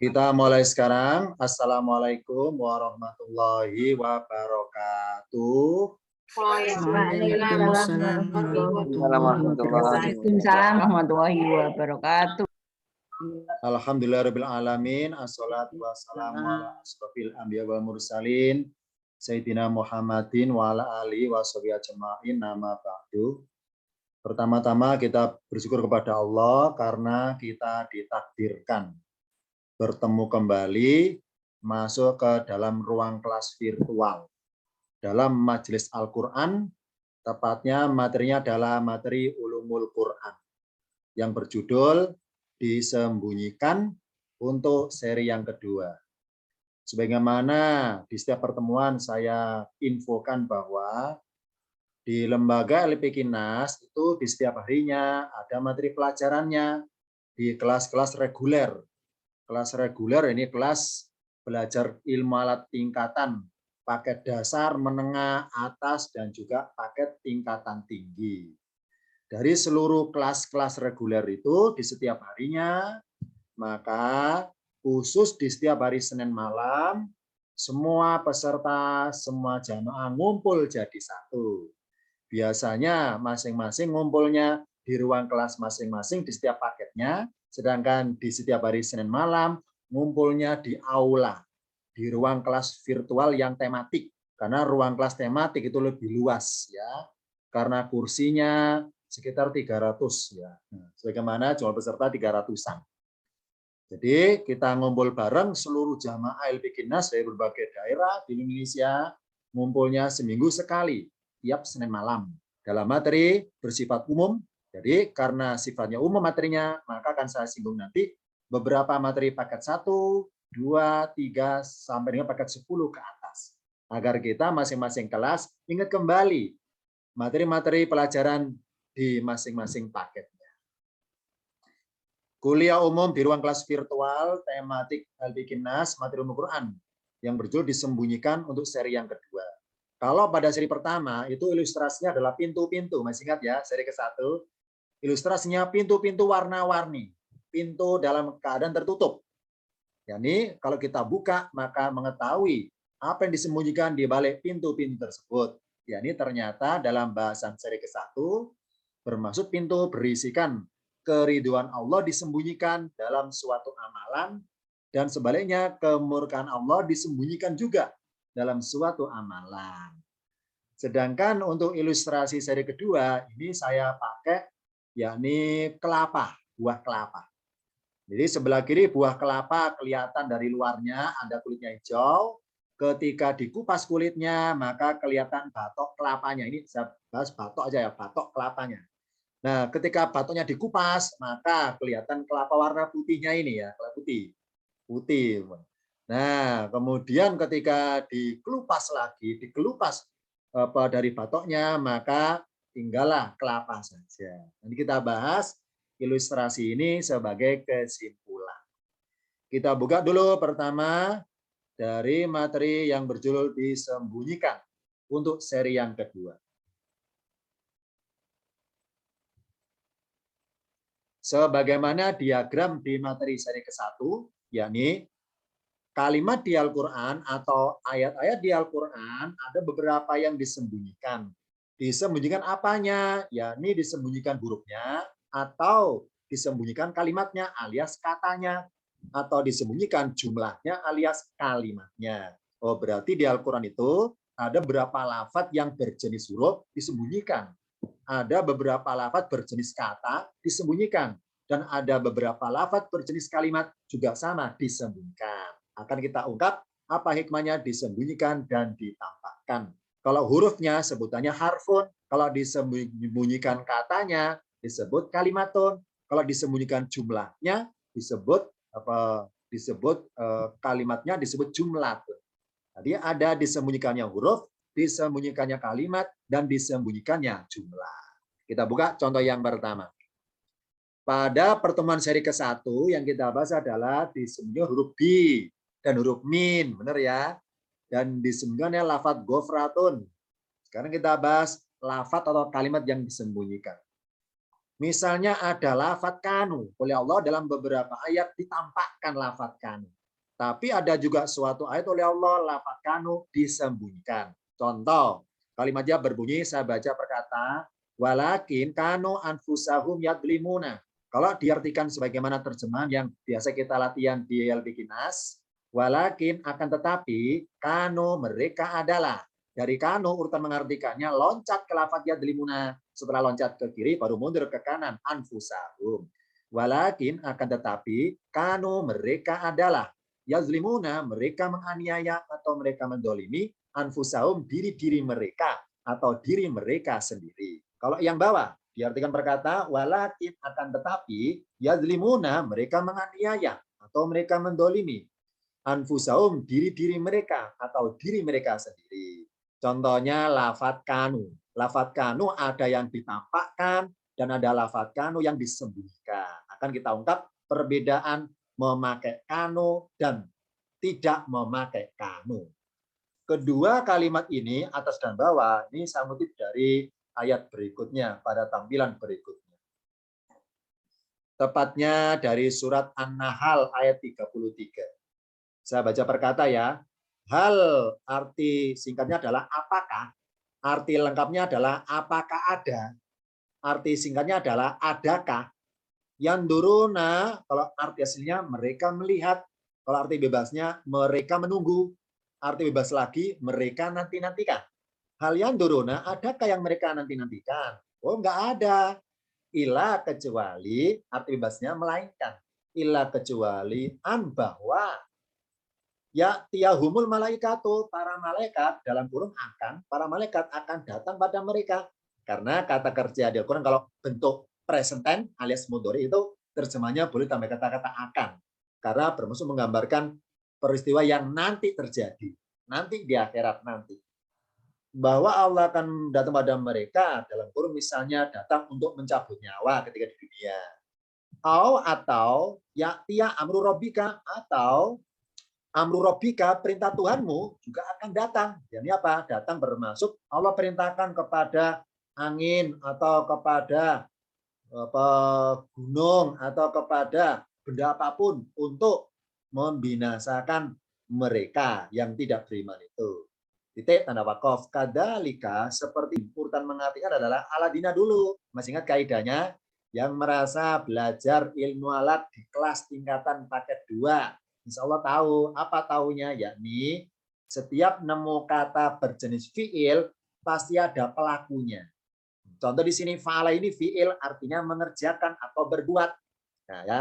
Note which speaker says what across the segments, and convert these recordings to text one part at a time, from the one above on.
Speaker 1: Kita mulai sekarang. Assalamualaikum warahmatullahi wabarakatuh.
Speaker 2: Waalaikumsalam warahmatullahi wabarakatuh.
Speaker 1: Alhamdulillahirabbil alamin. Assalatu wassalamu ala asrofil anbiya wal mursalin Sayyidina Muhammadin wa ala alihi wa sahbihi ajma'in. Nama ba'du. Pertama-tama kita bersyukur kepada Allah karena kita ditakdirkan bertemu kembali masuk ke dalam ruang kelas virtual dalam majelis Al-Quran, tepatnya materinya adalah materi Ulumul Quran yang berjudul Disembunyikan untuk seri yang kedua. Sebagaimana di setiap pertemuan saya infokan bahwa di lembaga LP Kinas itu di setiap harinya ada materi pelajarannya di kelas-kelas reguler. Kelas reguler ini kelas belajar ilmu alat tingkatan, paket dasar, menengah, atas, dan juga paket tingkatan tinggi. Dari seluruh kelas-kelas reguler itu di setiap harinya, maka khusus di setiap hari Senin malam, semua peserta, semua jamaah ngumpul jadi satu. Biasanya masing-masing ngumpulnya di ruang kelas masing-masing di setiap paketnya, sedangkan di setiap hari Senin malam ngumpulnya di aula, di ruang kelas virtual yang tematik, karena ruang kelas tematik itu lebih luas ya, karena kursinya sekitar 300 ya. Nah, sebagaimana jumlah peserta 300-an. Jadi kita ngumpul bareng seluruh jamaah LP Kinas dari berbagai daerah di Indonesia, ngumpulnya seminggu sekali tiap Senin malam dalam materi bersifat umum. Jadi karena sifatnya umum materinya, maka akan saya singgung nanti beberapa materi paket 1, 2, 3, sampai dengan paket 10 ke atas. Agar kita masing-masing kelas ingat kembali materi-materi pelajaran di masing-masing paketnya. Kuliah umum di ruang kelas virtual, tematik LP Kinas, materi Ulumul Quran, yang berjudul Disembunyikan untuk seri yang kedua. Kalau pada seri pertama, itu ilustrasinya adalah pintu-pintu. Masih ingat ya, seri ke-1? Ilustrasinya pintu-pintu warna-warni. Pintu dalam keadaan tertutup. Yani kalau kita buka, maka mengetahui apa yang disembunyikan di balik pintu-pintu tersebut. Yani ternyata dalam bahasan seri ke-1, bermaksud pintu berisikan keriduan Allah disembunyikan dalam suatu amalan, dan sebaliknya kemurkaan Allah disembunyikan juga dalam suatu amalan. Sedangkan untuk ilustrasi seri kedua, ini saya pakai yakni kelapa, buah kelapa. Jadi sebelah kiri buah kelapa kelihatan dari luarnya, ada kulitnya hijau. Ketika dikupas kulitnya, maka kelihatan batok kelapanya. Ini saya bahas batok aja ya, batok kelapanya. Nah, ketika batoknya dikupas, maka kelihatan kelapa warna putihnya ini ya, kelapa putih. Putih. Nah, kemudian ketika dikelupas lagi, dikelupas dari batoknya, maka tinggallah kelapa saja. Nanti kita bahas ilustrasi ini sebagai kesimpulan. Kita buka dulu pertama dari materi yang berjudul Disembunyikan untuk seri yang kedua. Sebagaimana diagram di materi seri ke-1, yakni kalimat di Al-Quran atau ayat-ayat di Al-Quran ada beberapa yang disembunyikan. Disembunyikan apanya? Yakni disembunyikan hurufnya atau disembunyikan kalimatnya alias katanya, atau disembunyikan jumlahnya alias kalimatnya. Oh, berarti di Al-Quran itu ada beberapa lafaz yang berjenis huruf disembunyikan. Ada beberapa lafaz berjenis kata disembunyikan, dan ada beberapa lafaz berjenis kalimat juga sama disembunyikan. Akan kita ungkap apa hikmahnya disembunyikan dan ditampakkan. Kalau hurufnya sebutannya harfun, kalau disembunyikan katanya disebut kalimatun, kalau disembunyikan jumlahnya disebut kalimatnya disebut jumlatun. Jadi ada disembunyikannya huruf, disembunyikannya kalimat, dan disembunyikannya jumlah. Kita buka contoh yang pertama. Pada pertemuan seri ke-1 yang kita bahas adalah disembunyikan huruf B dan huruf min, benar ya? Dan disembunyikannya lafaz gofratun. Sekarang kita bahas lafaz atau kalimat yang disembunyikan. Misalnya ada lafadz kanu. Oleh Allah dalam beberapa ayat ditampakkan lafadz kanu. Tapi ada juga suatu ayat oleh Allah lafadz kanu disembunyikan. Contoh, kalimatnya berbunyi, saya baca perkata, walakin kanu anfusahum yadlimuna. Kalau diartikan sebagaimana terjemahan yang biasa kita latihan di Al-Bikinas, walakin akan tetapi kanu mereka adalah. Dari kanu urutan mengartikannya loncat ke lafadz yadlimuna. Setelah loncat ke kiri baru mundur ke kanan, anfusahum. Walakin akan tetapi kanu mereka adalah yazlimuna, mereka menganiaya atau mereka mendolimi anfusahum, diri-diri mereka atau diri mereka sendiri. Kalau yang bawah diartikan berkata walakin akan tetapi yazlimuna, mereka menganiaya atau mereka mendolimi anfusahum, diri-diri mereka atau diri mereka sendiri. Contohnya lafadz kanu. Lafadz kanu ada yang ditampakkan dan ada lafadz kanu yang disembunyikan. Akan kita ungkap perbedaan memakai kanu dan tidak memakai kanu. Kedua kalimat ini atas dan bawah ini saya kutip dari ayat berikutnya pada tampilan berikutnya. Tepatnya dari surat An-Nahl ayat 33. Saya baca perkata ya. Hal arti singkatnya adalah apakah. Arti lengkapnya adalah apakah ada. Arti singkatnya adalah adakah. Yanduruna, kalau arti aslinya mereka melihat. Kalau arti bebasnya mereka menunggu. Arti bebas lagi mereka nanti-nantikan. Hal yanduruna, adakah yang mereka nanti-nantikan? Oh, enggak ada. Ila kecuali, arti bebasnya melainkan. Ila kecuali an bahwa ya tiahumul malaikatu, para malaikat dalam kurung akan, para malaikat akan datang pada mereka. Karena kata kerja di Al-Quran kalau bentuk present tense alias mudhari itu terjemahnya boleh tambah kata-kata akan. Karena bermaksud menggambarkan peristiwa yang nanti terjadi. Nanti di akhirat nanti. Bahwa Allah akan datang pada mereka dalam kurung misalnya datang untuk mencabut nyawa ketika di dunia. Atau ya tia amru robbika, atau amru robbika, perintah Tuhanmu juga akan datang. Jadi apa? Datang bermaksud Allah perintahkan kepada angin atau kepada gunung atau kepada benda apapun untuk membinasakan mereka yang tidak beriman itu. Titik tanda wakaf. Kadalika, seperti urutan mengartikan adalah aladina dulu. Masih ingat kaidahnya? Yang merasa belajar ilmu alat di kelas tingkatan paket 2. Insya Allah tahu. Apa tahunya? Yakni setiap nemu kata berjenis fiil pasti ada pelakunya. Contoh di sini fa'ala ini fiil artinya mengerjakan atau berbuat. Nah, ya.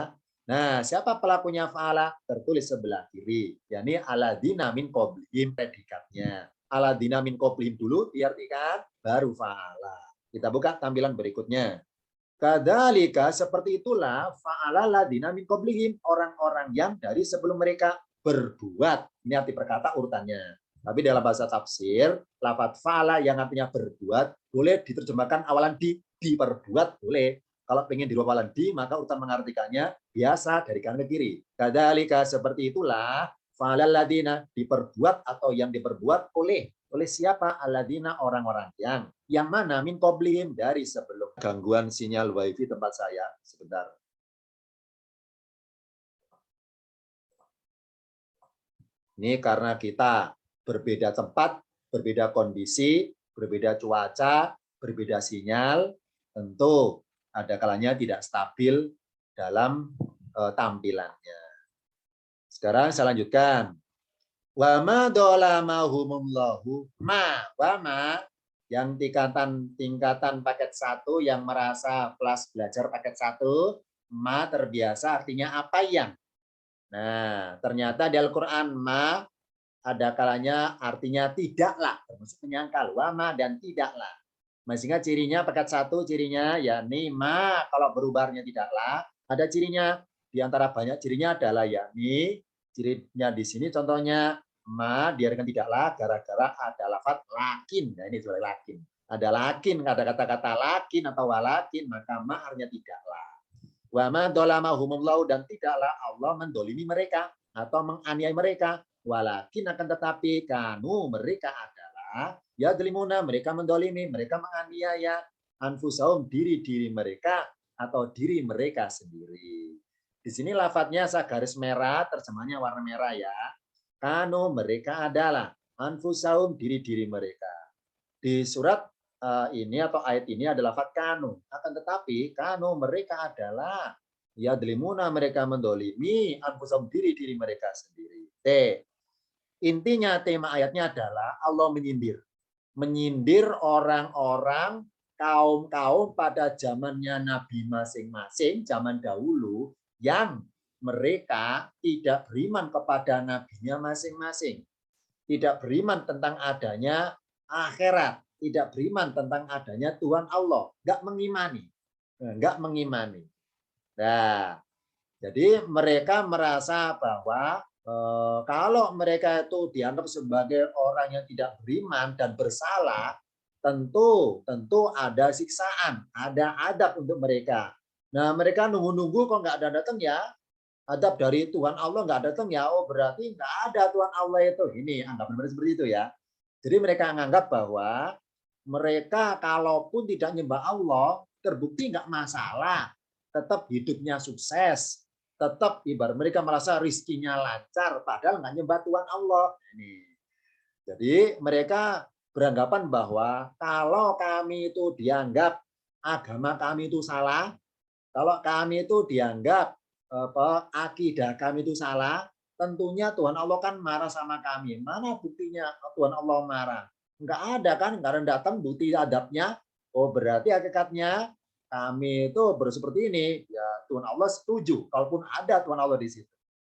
Speaker 1: Nah, siapa pelakunya fa'ala? Tertulis sebelah kiri. Yakni aladina min qablihim predikatnya. Aladina min qablihim dulu diartikan baru fa'ala. Kita buka tampilan berikutnya. Kadzalika, seperti itulah fa'ala ladina min qablihim, orang-orang yang dari sebelum mereka berbuat. Ini arti perkata urutannya. Tapi dalam bahasa tafsir, lafadz fa'ala yang artinya berbuat boleh diterjemahkan awalan diperbuat boleh. Kalau pengen dirubah awalan di, maka urutan mengartikannya biasa dari kanan ke kiri. Kadzalika, seperti itulah fa'ala ladina, diperbuat atau yang diperbuat oleh siapa? Alladzina, orang-orang yang mana min qablihim, dari sebelum. Gangguan sinyal wifi tempat saya sebentar. Ini karena kita berbeda tempat, berbeda kondisi, berbeda cuaca, berbeda sinyal, tentu ada kalanya tidak stabil dalam tampilannya. Sekarang saya lanjutkan. Wa ma dolamahumullahu ma wa ma, yang tingkatan paket 1 yang merasa kelas belajar paket 1, ma terbiasa artinya apa yang. Nah, ternyata di Al-Qur'an ma ada kalanya artinya tidaklah, termasuk menyangkal, wa ma dan tidaklah. Masih ingat cirinya paket 1, cirinya yakni ma kalau berubahnya tidaklah, ada cirinya. Di antara banyak cirinya adalah yakni cirinya di sini contohnya ma diartikan tidaklah gara-gara ada lafadz lakin. Nah, ini sebagai lakin. Ada lakin, ada kata-kata lakin atau walakin, maka ma artinya tidaklah. Wa ma dolamahumullahu, dan tidaklah Allah mendolimi mereka atau menganiaya mereka. Walakin akan tetapi kanu mereka adalah ya delimuna, mereka mendolimi, mereka menganiaya anfusahum, diri-diri mereka atau diri mereka sendiri. Di sini lafadznya saya garis merah, terjemahnya warna merah ya. Kanu mereka adalah anfusahum diri-diri mereka. Di surat ini atau ayat ini adalah lafadz kanu. Akan tetapi kanu mereka adalah yadlimuna mereka mendolimi anfusahum diri-diri mereka sendiri. Intinya tema ayatnya adalah Allah menyindir. Menyindir orang-orang kaum-kaum pada zamannya Nabi masing-masing, zaman dahulu, yang mereka tidak beriman kepada nabinya masing-masing. Tidak beriman tentang adanya akhirat, tidak beriman tentang adanya Tuhan Allah, nggak mengimani, nggak mengimani. Nah, jadi mereka merasa bahwa kalau mereka itu dianggap sebagai orang yang tidak beriman dan bersalah, tentu ada siksaan, ada adab untuk mereka. Nah, mereka nunggu-nunggu kok nggak ada datang ya, adab dari Tuhan Allah nggak datang ya, oh berarti nggak ada Tuhan Allah itu. Ini anggapan mereka seperti itu ya. Jadi mereka menganggap bahwa mereka kalaupun tidak nyembah Allah, terbukti nggak masalah, tetap hidupnya sukses, tetap ibarat mereka merasa rizkinya lancar, padahal nggak nyembah Tuhan Allah. Ini. Jadi mereka beranggapan bahwa kalau kami itu dianggap agama kami itu salah, kalau kami itu dianggap akidah kami itu salah, tentunya Tuhan Allah kan marah sama kami. Mana buktinya Tuhan Allah marah? Enggak ada kan, karena datang bukti adabnya. Oh berarti hakikatnya kami itu seperti ini. Ya Tuhan Allah setuju, kalaupun ada Tuhan Allah di situ.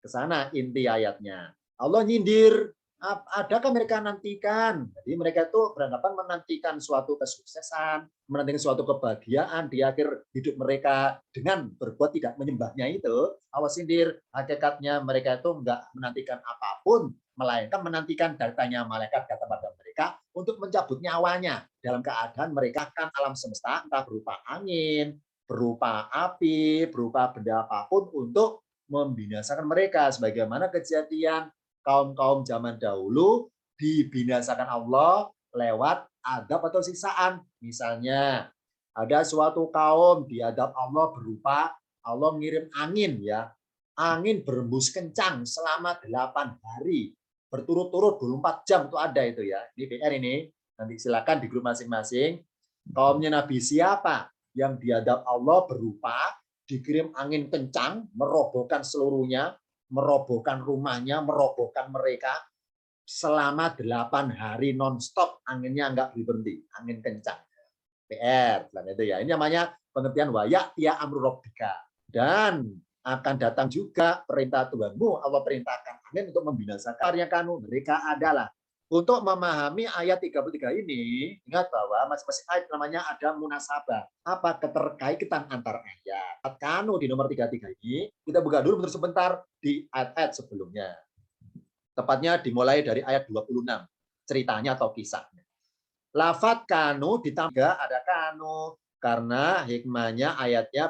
Speaker 1: Ke sana inti ayatnya. Allah nyindir. Adakah mereka nantikan? Jadi mereka itu beranggapan menantikan suatu kesuksesan, menantikan suatu kebahagiaan di akhir hidup mereka dengan berbuat tidak menyembahnya itu. Allah sindir, hakikatnya mereka itu enggak menantikan apapun, melainkan menantikan datanya malaikat datang pada mereka untuk mencabut nyawanya dalam keadaan mereka kan alam semesta entah berupa angin, berupa api, berupa benda apapun untuk membinasakan mereka sebagaimana kejadian kaum-kaum zaman dahulu dibinasakan Allah lewat adab atau siksaan. Misalnya ada suatu kaum diadab Allah berupa Allah ngirim angin ya. Angin berembus kencang selama 8 hari. Berturut-turut 24 jam itu ada itu ya. Ini PR ini. Nanti silakan di grup masing-masing. Kaumnya Nabi siapa yang diadab Allah berupa dikirim angin kencang, merobohkan seluruhnya, merobohkan rumahnya, merobohkan mereka selama 8 hari non-stop, anginnya enggak berhenti, angin kencang. PR, itu ya. Ini namanya pengertian wayak ya amru rabbika. Dan akan datang juga perintah Tuhanmu, Allah perintahkan angin untuk membinasakan karya kamu. Mereka adalah untuk memahami ayat 33 ini, ingat bahwa masing-masing ayat namanya ada munasabah. Apa keterkaitan antar ayat. Kanu di nomor 33 ini, kita buka dulu bentar sebentar di ayat-ayat sebelumnya. Tepatnya dimulai dari ayat 26, ceritanya atau kisahnya. Lafadz kanu ditambah ada kanu, karena hikmahnya ayatnya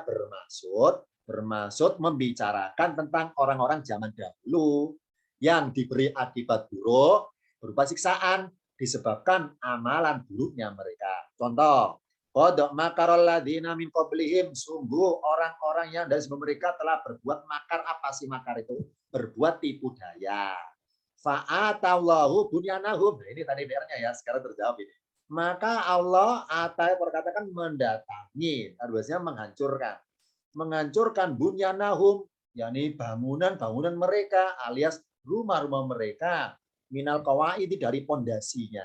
Speaker 1: bermaksud membicarakan tentang orang-orang zaman dahulu yang diberi akibat buruk berupa siksaan disebabkan amalan buruknya mereka. Contoh, qad makarul ladzina min qablihim, sungguh orang-orang yang dari sebelum mereka telah berbuat makar. Apa sih makar itu? Berbuat tipu daya. Fa'atallahu bunyanahum. Nah, ini tadi PR-nya ya, sekarang terjawab ini. Maka Allah perkatakan mendatangi, harusnya menghancurkan bunyanahum, yakni bangunan-bangunan mereka alias rumah-rumah mereka minal qawaid dari pondasinya.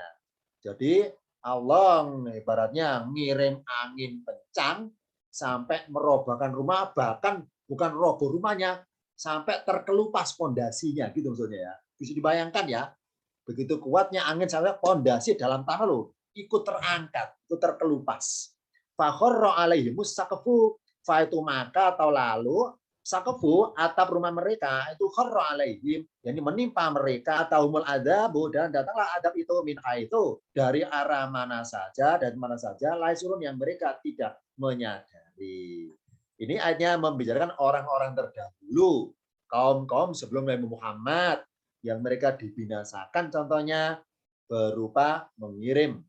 Speaker 1: Jadi Allah ibaratnya ngirim angin kencang sampai merobohkan rumah, bahkan bukan roboh rumahnya, sampai terkelupas pondasinya gitu maksudnya ya. Bisa dibayangkan ya, begitu kuatnya angin sampai pondasi dalam tanah loh ikut terangkat, ikut terkelupas. Fakhorra alaihimus saqfu, fa itu maka atau lalu saqfu atap rumah mereka itu kharra alaihim, yakni menimpa mereka taumul adabu, dan datanglah adab itu min itu dari arah mana saja dan mana saja laisurun yang mereka tidak menyadari. Ini ayatnya membicarakan orang-orang terdahulu, kaum-kaum sebelum Nabi Muhammad yang mereka dibinasakan contohnya berupa mengirim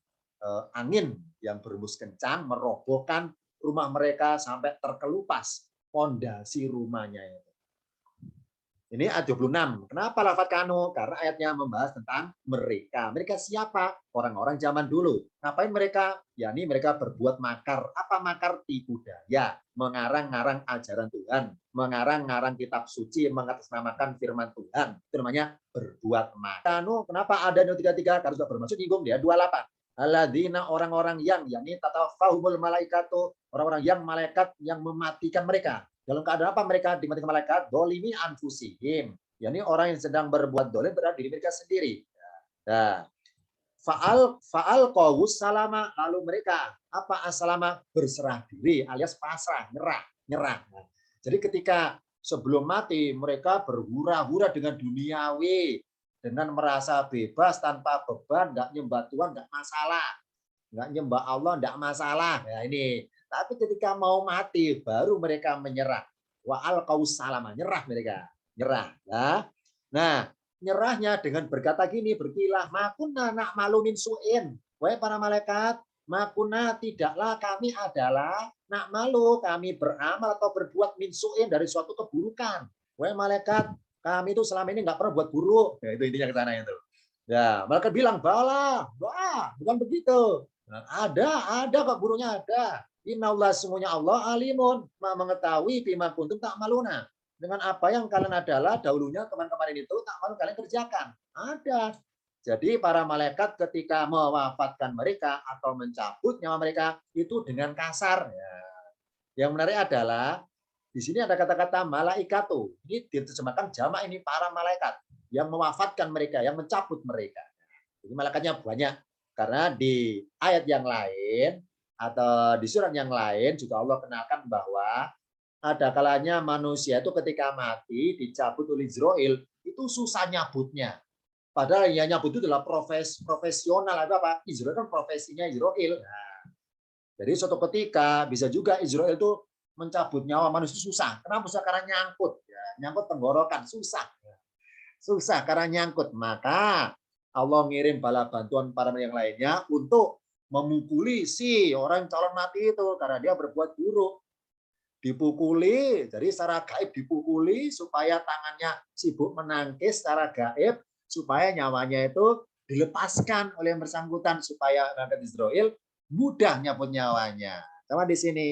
Speaker 1: angin yang berhembus kencang merobohkan rumah mereka sampai terkelupas fondasi rumahnya itu. Ini ayat 26. Kenapa lafaz kanu? Karena ayatnya membahas tentang mereka. Mereka siapa? Orang-orang zaman dulu. Ngapain mereka? Yakni mereka berbuat makar. Apa makar? Tipu daya. Mengarang-ngarang ajaran Tuhan. Mengarang-ngarang kitab suci. Mengatasnamakan firman Tuhan. Itu namanya berbuat makar. Kanu, kenapa ada yang 33? Karena sudah bermaksud nyinggung dia. 28. Alladzina orang-orang yang yakni tatawafahumul malaikatu. Orang-orang yang malaikat yang mematikan mereka. Dalam keadaan apa mereka dimatikan malaikat? Dolimi anfusihim. Yani orang yang sedang berbuat dolim terhadap diri mereka sendiri. Nah, faal qawus salama, lalu mereka apa asalama? Berserah diri alias pasrah, nyerah. Nah, jadi ketika sebelum mati mereka berhura-hura dengan duniawi, dengan merasa bebas tanpa beban, nggak nyembah Tuhan nggak masalah, nggak nyembah Allah nggak masalah. Nah, ini. Tapi ketika mau mati baru mereka menyerah. Wa alqaus salama, nyerah mereka, nyerah. Nah, nyerahnya dengan berkata gini, berkilah, makunna na'malu min su'in. Wahai para malaikat, makunna tidaklah kami adalah na'malu, kami beramal atau berbuat min su'in dari suatu keburukan. Wahai malaikat, kami itu selama ini nggak pernah buat buruk. Ya, itu intinya ke sana itu. Ya, malaikat bilang, bala, bukan begitu. Nah, ada kok buruknya ada. Innallaha semuanya Allah alimun, mengetahui bima kuntum tak maluna. Dengan apa yang kalian adalah dahulunya kemarin itu tak malu kalian kerjakan. Ada. Jadi para malaikat ketika mewafatkan mereka atau mencabut nyawa mereka itu dengan kasar. Ya. Yang menarik adalah di sini ada kata-kata malaikatu. Ini diterjemahkan jamak ini para malaikat yang mewafatkan mereka, yang mencabut mereka. Jadi malaikatnya banyak. Karena di ayat yang lain atau di surat yang lain juga Allah kenalkan bahwa ada kalanya manusia itu ketika mati dicabut oleh Israel itu susah nyabutnya. Padahal yang nyabut itu adalah profesional atau apa? Israel kan profesinya Israel. Nah, jadi suatu ketika bisa juga Israel itu mencabut nyawa manusia susah. Kenapa susah? Karena nyangkut. Ya, nyangkut tenggorokan susah. Susah karena nyangkut. Maka Allah ngirim bala bantuan para yang lainnya untuk memukuli si orang calon mati itu karena dia berbuat buruk. Dipukuli, jadi secara gaib dipukuli supaya tangannya sibuk menangkis secara gaib supaya nyawanya itu dilepaskan oleh yang bersangkutan supaya Nabi Israel mudah nyabut nyawanya. Sama di sini.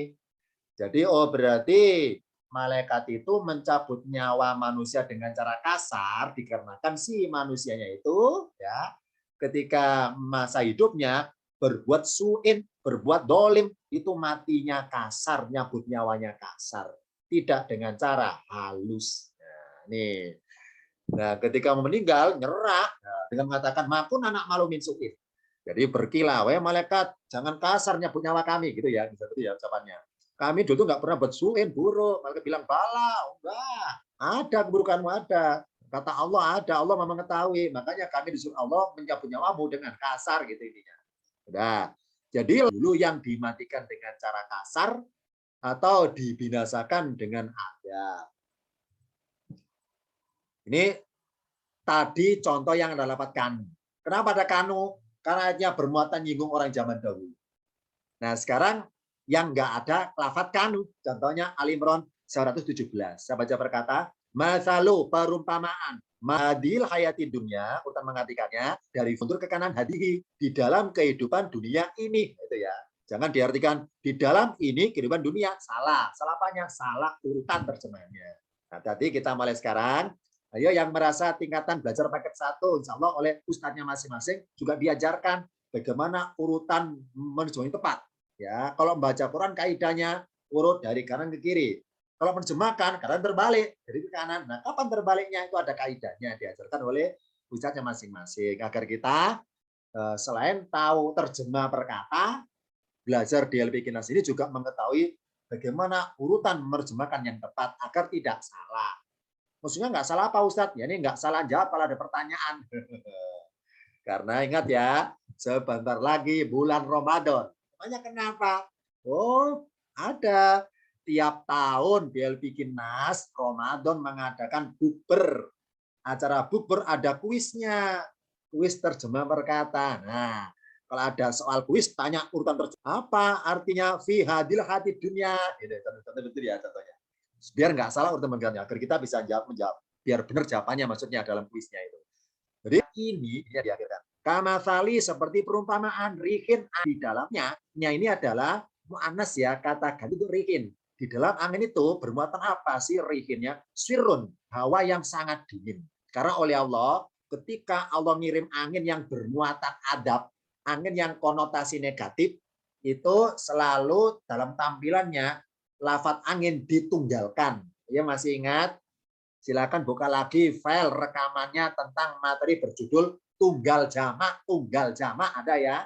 Speaker 1: Jadi berarti malaikat itu mencabut nyawa manusia dengan cara kasar dikarenakan si manusianya itu ya ketika masa hidupnya berbuat suin, berbuat dolim, itu matinya kasar, nyabut nyawanya kasar. Tidak dengan cara halus. Nah, ketika mau meninggal, nyerah dengan mengatakan, makun anak malu min suin. Jadi berkilah, wahai malaikat, jangan kasar nyabut nyawa kami. Gitu ya, gitu ya ucapannya. Kami dulu nggak pernah buat suin, buruk. Malaikat bilang, bala, enggak. Ada keburukanmu, ada. Kata Allah ada, Allah memang mengetahui. Makanya kami disuruh Allah mencabut nyawamu dengan kasar gitu intinya. Nah, jadi dulu yang dimatikan dengan cara kasar atau dibinasakan dengan adab. Ini tadi contoh yang ada lafaz kanu. Kenapa ada kanu? Karena ayatnya bermuatan nyinggung orang zaman dahulu. Nah, sekarang yang nggak ada lafaz kanu. Contohnya Ali Imran 117. Saya baca berkata, masalu perumpamaan. Madil hayati dunia, urutan mengartikannya dari mundur ke kanan hadihi di dalam kehidupan dunia ini, itu ya. Jangan diartikan di dalam ini kehidupan dunia, salah. Salah apanya? Salah urutan terjemahnya. Nah, tadi kita mulai sekarang. Ayo yang merasa tingkatan belajar paket 1, insya Allah oleh ustadznya masing-masing juga diajarkan bagaimana urutan menuju yang tepat. Ya, kalau membaca Quran kaidahnya urut dari kanan ke kiri. Kalau menerjemahkan, kadang terbalik dari ke kanan. Nah, kapan terbaliknya itu ada kaidahnya diajarkan oleh ustadznya masing-masing agar kita selain tahu terjemah perkata, belajar di LP Kinas ini juga mengetahui bagaimana urutan menerjemahkan yang tepat agar tidak salah. Maksudnya nggak salah apa Ustadz? Ya ini nggak salah jawab kalau ada pertanyaan. Karena ingat ya, sebentar lagi bulan Ramadan. Namanya kenapa? Oh, ada. Tiap tahun BLP Kinas Ramadan mengadakan bukber. Acara bukber ada kuisnya. Kuis terjemah perkata. Nah, Kalau ada soal kuis, tanya urutan terjemahan. Apa artinya fi hadil hati dunia? Ini contoh ya contohnya. Biar nggak salah urutan menjawabnya, agar kita bisa menjawab. Biar benar jawabannya maksudnya dalam kuisnya itu. Jadi ini diakhirkan. Kamasali seperti perumpamaan rihin di dalamnya. Ini adalah mu'annas ya, kata ganti itu rihin. Di dalam angin itu bermuatan apa sih rihinnya? Sirun, hawa yang sangat dingin. Karena oleh Allah, ketika Allah ngirim angin yang bermuatan adab, angin yang konotasi negatif, itu selalu dalam tampilannya lafadz angin ditunggalkan. Ya masih ingat? Silakan buka lagi file rekamannya tentang materi berjudul tunggal jamak ada ya.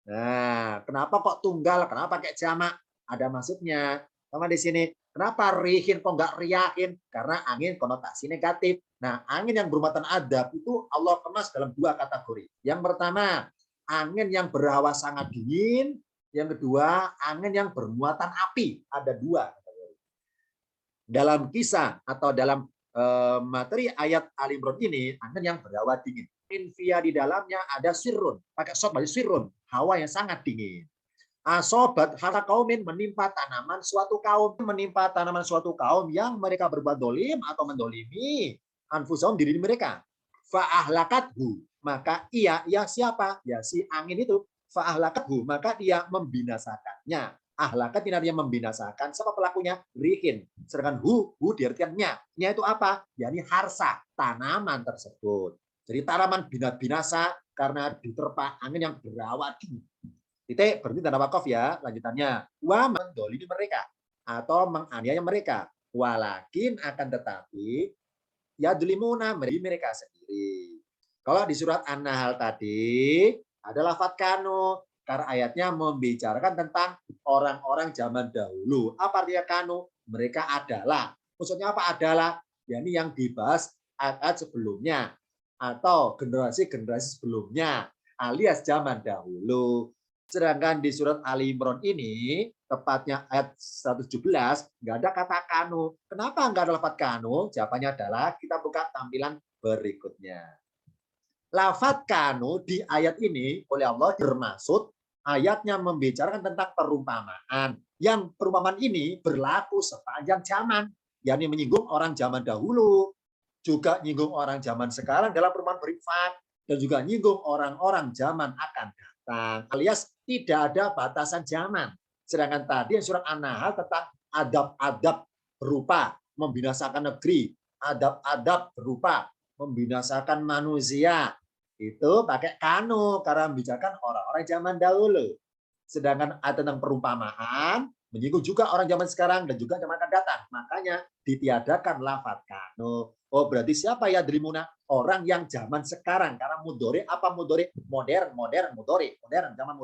Speaker 1: Nah, kenapa kok tunggal? Kenapa pakai jamak? Ada maksudnya. Sama di sini, kenapa rihin kok nggak riyahin? Karena angin konotasi negatif. Nah, angin yang bermuatan adab itu Allah kemas dalam dua kategori. Yang pertama, angin yang berhawa sangat dingin. Yang kedua, angin yang bermuatan api. Ada dua. Dalam kisah atau dalam materi ayat Al Imran ini, angin yang berhawa dingin. Invia di dalamnya ada sirrun. Pakai sod bagi sirrun. Hawa yang sangat dingin. Asobat harta kaumin menimpa tanaman suatu kaum. Menimpa tanaman suatu kaum yang mereka berbuat dolim atau mendolimi anfusahum diri mereka. Fa'ahlakathu. Maka ia siapa? Ya si angin itu. Fa'ahlakathu. Maka dia membinasakannya. Ahlakat ini artinya membinasakan. Siapa pelakunya? Rihin. Sedangkan hu diartikan nya. Nya itu apa? Ya ini harsa. Tanaman tersebut. Jadi tanaman binasa karena diterpa angin yang berawa dingin. Titik berarti tanda wakaf ya. Lanjutannya, wa mendolimi mereka atau menganiaya mereka. Walakin akan tetapi ya dulimuna mereka sendiri. Kalau di surat An-Nahl tadi ada lafadz kanu karena ayatnya membicarakan tentang orang-orang zaman dahulu. Apa artinya kanu? Mereka adalah. Maksudnya apa adalah? Ya ini yang dibahas ayat sebelumnya atau generasi-generasi sebelumnya alias zaman dahulu. Sedangkan di surat Ali Imran ini, tepatnya ayat 117, nggak ada kata kanu. Kenapa nggak ada lafadz kanu? Jawabannya adalah kita buka tampilan berikutnya. Lafadz kanu di ayat ini oleh Allah bermaksud ayatnya membicarakan tentang perumpamaan. Yang perumpamaan ini berlaku sepanjang zaman. Yakni menyinggung orang zaman dahulu, juga menyinggung orang zaman sekarang dalam perumpamaan berinfak, dan juga menyinggung orang-orang zaman akan datang. Alias tidak ada batasan zaman. Sedangkan tadi yang surat An-Nahl tentang adab-adab berupa membinasakan negeri, adab-adab berupa membinasakan manusia, itu pakai kanu karena membicarakan orang-orang zaman dahulu. Sedangkan tentang perumpamaan menyinggung juga orang zaman sekarang dan juga zaman akan datang. Makanya ditiadakan lafadz kanu. Oh berarti siapa ya Drimuna? Orang yang zaman sekarang. Karena mudore apa mudore? Modern, mudore. Modern, zaman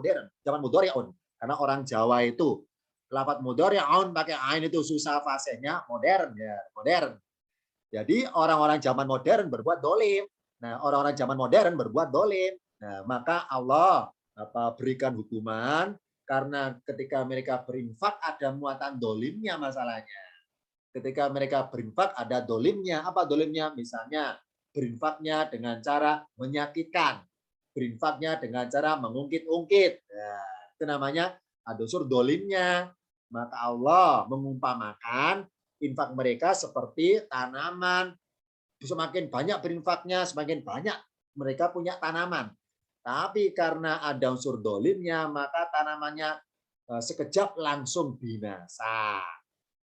Speaker 1: mudori'un. Karena orang Jawa itu lafadz mudori'un pakai ain itu susah fasenya modern ya, modern. Jadi orang-orang zaman modern berbuat dolim. Nah, orang-orang zaman modern berbuat dolim. Nah, maka Allah berikan hukuman karena ketika mereka berinfak ada muatan dolimnya masalahnya. Ketika mereka berinfak ada dolimnya. Apa dolimnya? Misalnya berinfaknya dengan cara menyakitkan. Berinfaknya dengan cara mengungkit-ungkit. Nah, itu namanya ada unsur dolimnya. Maka Allah mengumpamakan infak mereka seperti tanaman. Semakin banyak berinfaknya, semakin banyak mereka punya tanaman. Tapi karena ada unsur dolimnya, maka tanamannya sekejap langsung binasa.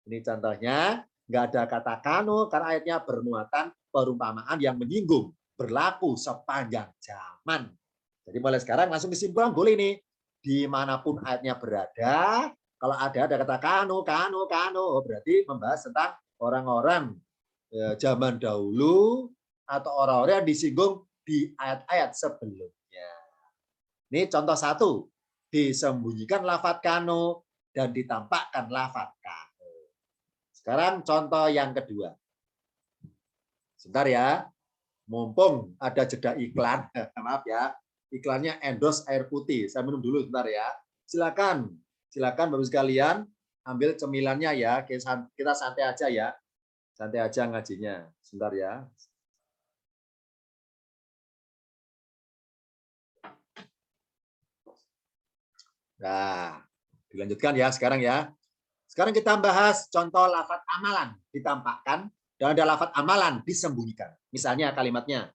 Speaker 1: Ini contohnya, nggak ada kata kanu, karena ayatnya bermuatan perumpamaan yang menyinggung, berlaku sepanjang zaman. Jadi mulai sekarang langsung kesimpulan boleh nih, dimanapun ayatnya berada, kalau ada kata kanu, berarti membahas tentang orang-orang zaman dahulu atau orang-orang yang disinggung di ayat-ayat sebelumnya. Ini contoh satu, disembunyikan lafadz kanu dan ditampakkan lafadz kanu. Sekarang contoh yang kedua. Sebentar ya, mumpung ada jeda iklan, maaf ya, iklannya endorse air putih. Saya minum dulu sebentar ya. Silakan Bapak sekalian, ambil cemilannya ya. Kita santai aja ya. Santai aja ngajinya. Sebentar ya. Nah, dilanjutkan ya sekarang ya. Sekarang kita bahas contoh lafaz amalan ditampakkan dan ada lafaz amalan disembunyikan. Misalnya kalimatnya,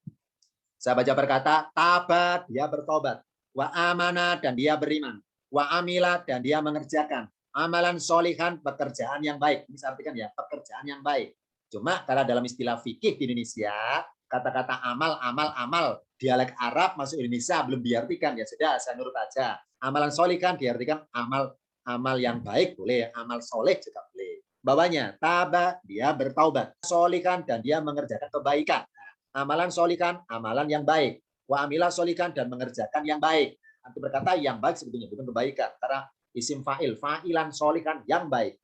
Speaker 1: saya baca berkata, tabat, dia bertobat. Wa amana, dan dia beriman. Wa amila, dan dia mengerjakan. Amalan solihan, pekerjaan yang baik. Ini saya artikan ya, pekerjaan yang baik. Cuma karena dalam istilah fikih di Indonesia, kata-kata amal, amal, amal, dialek Arab masuk Indonesia belum diartikan. Ya sudah, saya nurut aja. Amalan solihan diartikan amal yang baik, boleh. Amal soleh juga boleh. Bawahnya, taba, dia bertaubat. Solihan, dan dia mengerjakan kebaikan. Amalan solikan, amalan yang baik. Wa amila solikan, dan mengerjakan yang baik. Nanti berkata yang baik sebetulnya bukan kebaikan. Karena isim fa'il, fa'ilan solikan, yang baik.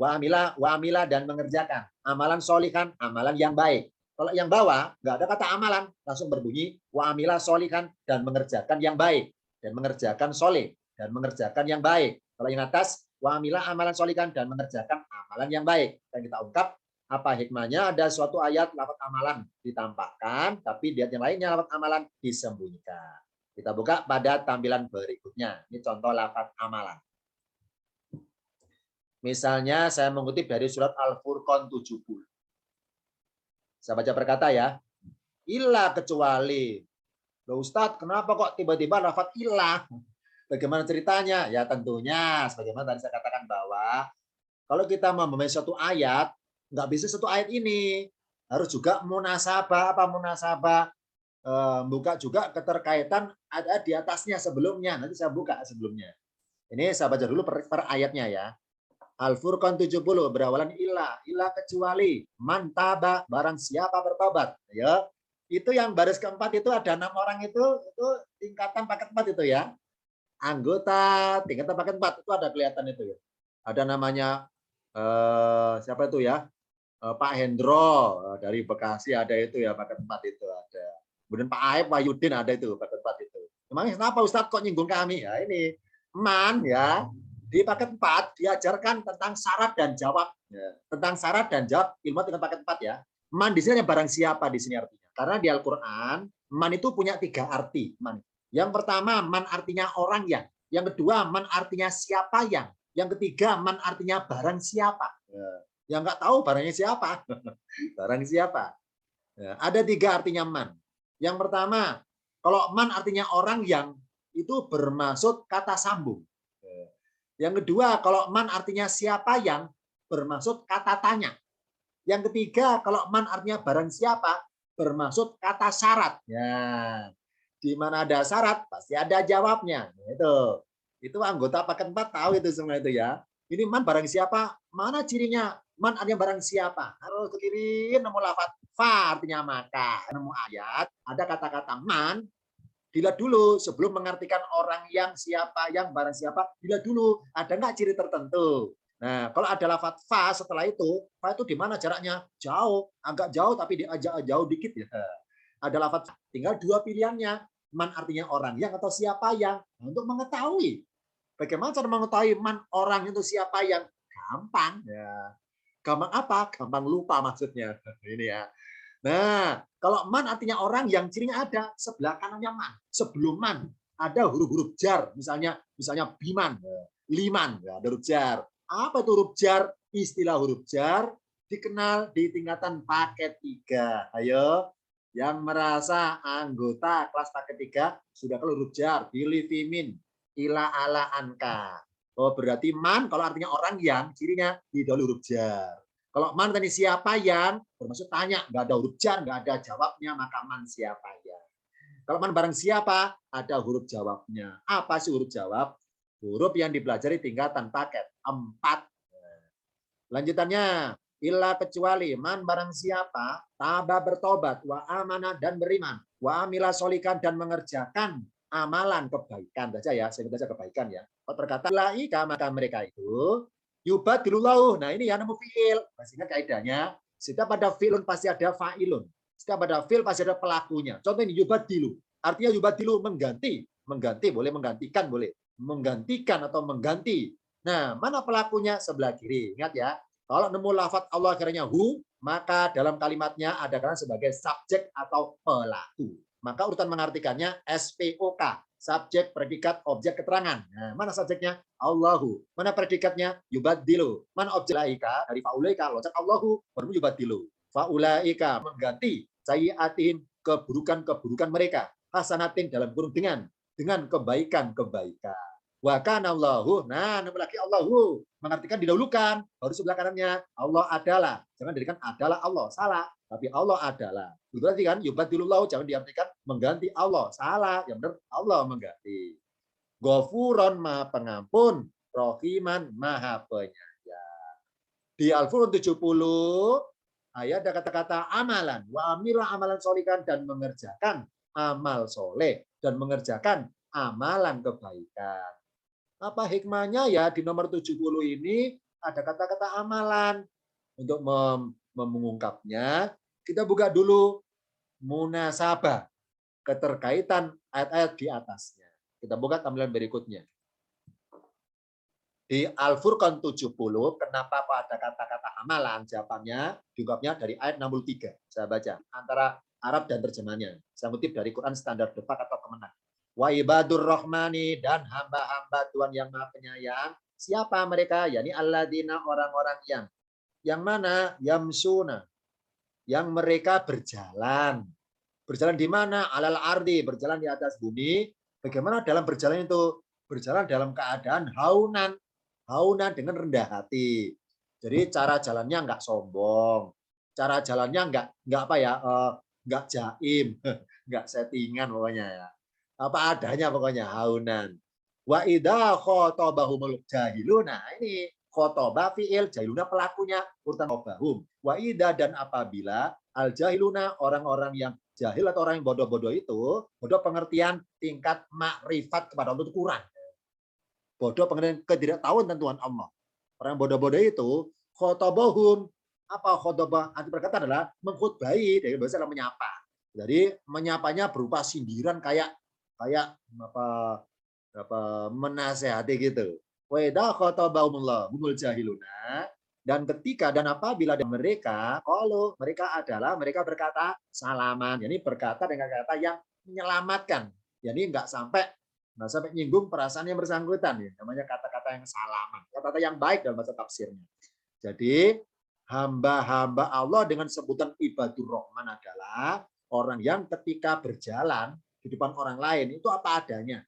Speaker 1: Wa amila, dan mengerjakan. Amalan solikan, amalan yang baik. Kalau yang bawah, nggak ada kata amalan. Langsung berbunyi, wa amila solikan, dan mengerjakan yang baik. Dan mengerjakan solih, dan mengerjakan yang baik. Kalau yang atas, wa amila amalan solikan, dan mengerjakan amalan yang baik. Dan kita ungkap, apa hikmahnya ada suatu ayat lafaz amalan ditampakkan, tapi di ayat yang lainnya lafaz amalan disembunyikan. Kita buka pada tampilan berikutnya. Ini contoh lafaz amalan. Misalnya saya mengutip dari surat Al-Furqan 70. Saya baca berkata ya, illa kecuali. Loh Ustadz, kenapa kok tiba-tiba lafaz ilah? Bagaimana ceritanya? Ya tentunya, sebagaimana tadi saya katakan bahwa kalau kita memahami suatu ayat, nggak bisa satu ayat ini, harus juga munasabah. Apa munasabah? Buka juga keterkaitan ada di atasnya sebelumnya. Nanti saya buka sebelumnya. Ini saya baca dulu per ayatnya ya. Al-Furqan 70 berawalan ilah kecuali mantaba, barang siapa bertobat. Ya. Itu yang baris keempat itu ada 6 orang itu tingkatan paket 4 itu ya. Anggota tingkatan paket 4 itu ada kelihatan itu ya. Ada namanya siapa itu ya? Pak Hendro dari Bekasi ada itu ya, paket 4 itu ada. Kemudian Pak Aib Wahyudin ada itu paket 4 itu. Emangnya kenapa Ustadz kok nyinggung kami? Ya ini man ya. Di paket 4 diajarkan tentang syarat dan jawab. Ya. Tentang syarat dan jawab ilmu tingkat paket 4 ya. Man di sini barang siapa di sini artinya. Karena di Al-Qur'an man itu punya 3 arti. Man. Yang pertama man artinya orang yang. Yang kedua man artinya siapa yang. Yang ketiga man artinya barang siapa. Ya. Yang nggak tahu barangnya siapa. Barang siapa. Ya, ada 3 artinya man. Yang pertama, kalau man artinya orang yang, itu bermaksud kata sambung. Yang kedua, kalau man artinya siapa yang, bermaksud kata tanya. Yang ketiga, kalau man artinya barang siapa, bermaksud kata syarat. Ya, di mana ada syarat, pasti ada jawabnya. Itu anggota paket 4 tahu itu semua itu ya. Ini man barang siapa, mana cirinya? Man artinya barang siapa. Harus ke kiri nemu lafaz fa artinya maka. Nemu ayat ada kata-kata man, dilihat dulu sebelum mengartikan orang yang, siapa yang, barang siapa, dilihat dulu ada nggak ciri tertentu. Nah, kalau ada lafaz fa setelah itu, fa itu di mana jaraknya? Jauh, agak jauh tapi diajak jauh dikit ya. Ada lafaz, tinggal 2 pilihannya. Man artinya orang yang atau siapa yang. Nah, untuk mengetahui bagaimana cara mengetahui man orang itu siapa yang, gampang ya. Gampang apa? Gampang lupa maksudnya. Ini ya. Nah, kalau man artinya orang yang cirinya ada sebelah kanannya man. Sebelum man ada huruf-huruf jar, misalnya biman, liman, ya, ada huruf jar. Apa itu huruf jar? Istilah huruf jar dikenal di tingkatan paket 3. Ayo, yang merasa anggota kelas paket 3 sudah kalau huruf jar, pilih fimin, ila ala anka. Oh, berarti man kalau artinya orang yang, cirinya didahului huruf jar. Kalau man tadi siapa yang, bermaksud tanya, nggak ada huruf jar, nggak ada jawabnya, maka man siapa yang. Kalau man barang siapa, ada huruf jawabnya. Apa sih huruf jawab? Huruf yang dipelajari tingkatan paket 4. Lanjutannya, illa kecuali man barang siapa, taba bertobat, wa amanah dan beriman, wa amila solikan dan mengerjakan amalan kebaikan saja ya, saya baca kebaikan ya. Kalau berkata laika maka mereka itu yubadilullahu. Nah, ini ya nemu fiil. Sehingga kaidahnya setiap pada fiilun pasti ada fa'ilun. Setiap pada fiil pasti ada pelakunya. Contoh ini yubadilu. Artinya yubadilu mengganti, boleh menggantikan, boleh menggantikan atau mengganti. Nah, mana pelakunya? Sebelah kiri. Ingat ya. Kalau nemu lafaz Allah akhirnya hu, maka dalam kalimatnya ada kata sebagai subjek atau pelaku. maka urutan mengartikannya SPOK, subjek, predikat, objek, keterangan. Nah, mana subjeknya? Allahu. Mana predikatnya? Yubadilu. Mana objek? Ulaika, dari faulaika, locak Allahu, baru yubadilu. Faulaika mengganti sayiatin keburukan-keburukan mereka. Hasanatin dalam kurung dengan kebaikan-kebaikan. Wa kana Allahu, nah nomor lagi Allahu, mengartikan didahulukan, baru sebelah kanannya Allah adalah. Jangan dijadikan adalah Allah, salah. Tapi Allah adalah. Itu berarti kan yubadilullahu, jangan diartikan mengganti Allah, salah. Yang benar Allah mengganti. Ghafuron maha pengampun, Rohiman maha penyayang. Di Al-Furqan 70 ayat ada kata-kata amalan, wa amilah amalan solikan, dan mengerjakan amal soleh dan mengerjakan amalan kebaikan. Apa hikmahnya ya di nomor 70 ini ada kata-kata amalan. Untuk mengungkapnya, kita buka dulu munasabah, keterkaitan ayat-ayat di atasnya. Kita buka tampilan berikutnya. Di Al-Furqan 70, kenapa kok ada kata-kata amalan? Jawabannya, diungkapnya dari ayat 63. Saya baca, antara Arab dan terjemahnya. Saya kutip dari Quran Standar Depak atau Kemenang. Wa ibadur rahmani, dan hamba-hamba Tuhan yang maha penyayang. Siapa mereka? Yani alladzina, orang-orang yang mana? Yamsuna, yang mereka berjalan. Berjalan di mana? Alal ardi, berjalan di atas bumi. Bagaimana dalam berjalan itu? Berjalan dalam keadaan haunan. Haunan dengan rendah hati. Jadi cara jalannya enggak sombong. Cara jalannya enggak apa ya? Enggak jaim, enggak settingan pokoknya ya. Apa adanya pokoknya, haunan. Wa idza khotabahumul jahiluna, ini khotoba fiil, jahiluna pelakunya, urutan khotobahum. Wa idza, dan apabila, al jahiluna, orang-orang yang jahil atau orang yang bodoh-bodoh itu, bodoh pengertian tingkat makrifat kepada Allah itu kurang. Bodoh pengertian ketidaktahuan tentuan Allah. Orang bodoh-bodoh itu khotobahum, apa khotobah? Arti berkata adalah mengkhutbahi, dari bahasa adalah menyapa. Jadi menyapanya berupa sindiran kayak menasehati gitu. Wa idza khatabahumullah humul jahiluna, dan ketika dan apabila mereka, kalau mereka berkata salaman, yani berkata dengan kata yang menyelamatkan. Jadi enggak sampai nyinggung perasaan yang bersangkutan ya. Namanya kata-kata yang salaman, kata-kata yang baik dalam bahasa tafsirnya. Jadi hamba-hamba Allah dengan sebutan ibadur rahman adalah orang yang ketika berjalan di depan orang lain itu apa adanya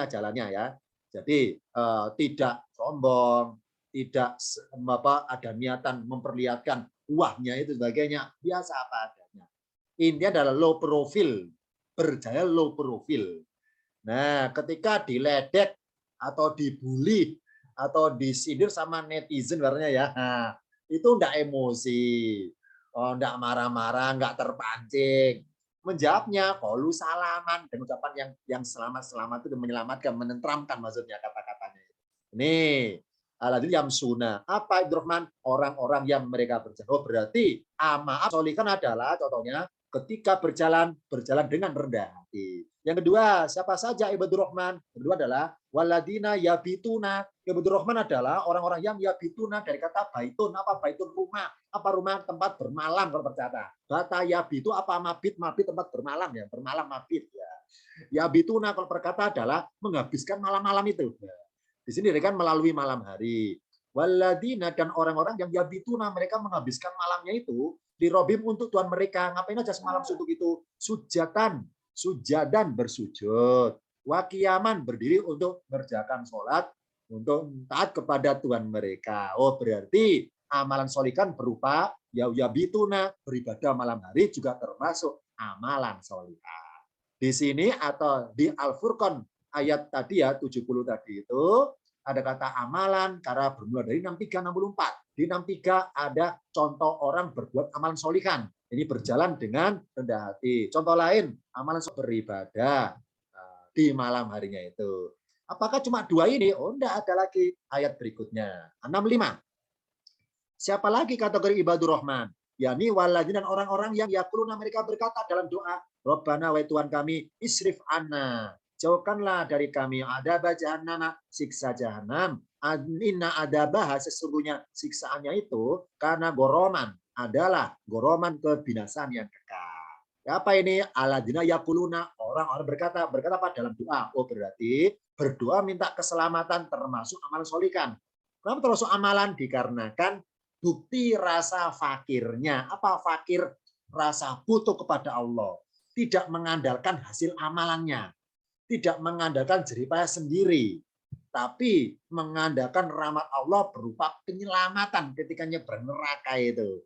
Speaker 1: jalannya ya. Jadi tidak sombong, tidak ada niatan memperlihatkan wahnya itu sebagainya, biasa apa adanya. Intinya adalah low profile, berjaya low profile. Nah, ketika diledek atau dibully atau disindir sama netizen warnanya ya, itu enggak emosi, enggak marah-marah, enggak terpancing. Menjawabnya qalu salaman, dengan ucapan yang selamat-selamat itu menyelamatkan, menenteramkan maksudnya kata-katanya. Ini alladzina yamsuna, apa Abdurrahman? Orang-orang yang mereka berjalan. Oh, berarti amaat solikan adalah contohnya ketika berjalan dengan rendah hati. Yang kedua, siapa saja ibadur rahman? Yang kedua adalah waladina yabituna. Ibadur rahman adalah orang-orang yang yabituna, dari kata baitun. Apa baitun? Rumah. Apa rumah? Tempat bermalam kalau berkata. Bata yabitu apa mabit? Mabit tempat bermalam ya. Bermalam mabit ya. Yabituna kalau berkata adalah menghabiskan malam-malam itu. Di sini kan melalui malam hari. Waladina, dan orang-orang yang yabituna, mereka menghabiskan malamnya itu di robim untuk Tuhan mereka. Ngapain aja semalam suntuk itu? Sujadan bersujud. Wakiyaman berdiri untuk mengerjakan sholat, untuk taat kepada Tuhan mereka. Oh, berarti amalan solikan berupa yabituna, beribadah malam hari juga termasuk amalan solikan. Di sini atau di Al-Furqan ayat tadi ya 70 tadi itu ada kata amalan karena bermula dari 63-64. Di 63 ada contoh orang berbuat amalan solikan. Ini berjalan dengan rendah hati. Contoh lain, amalan beribadah di malam harinya itu. Apakah cuma dua ini? Oh, enggak, ada lagi ayat berikutnya. 65. Siapa lagi kategori ibadur rahman? Yani waladina, dan orang-orang yang yakuluna, mereka berkata dalam doa, Rabbana, wahai Tuhan kami, isrif anna, jauhkanlah dari kami adab jahannam, siksa jahanam. Inna adabah, sesungguhnya siksaannya itu karena goroman, adalah goroman kebinasaan yang kekal. Apa ini? Alladzina yaquluna, orang-orang berkata apa dalam doa? Oh, berarti berdoa minta keselamatan termasuk amalan solikan. Kenapa termasuk amalan? Dikarenakan bukti rasa fakirnya. Apa fakir? Rasa butuh kepada Allah. Tidak mengandalkan hasil amalannya. Tidak mengandalkan jeripaya sendiri. Tapi mengandalkan rahmat Allah berupa penyelamatan ketika nyebrang neraka itu.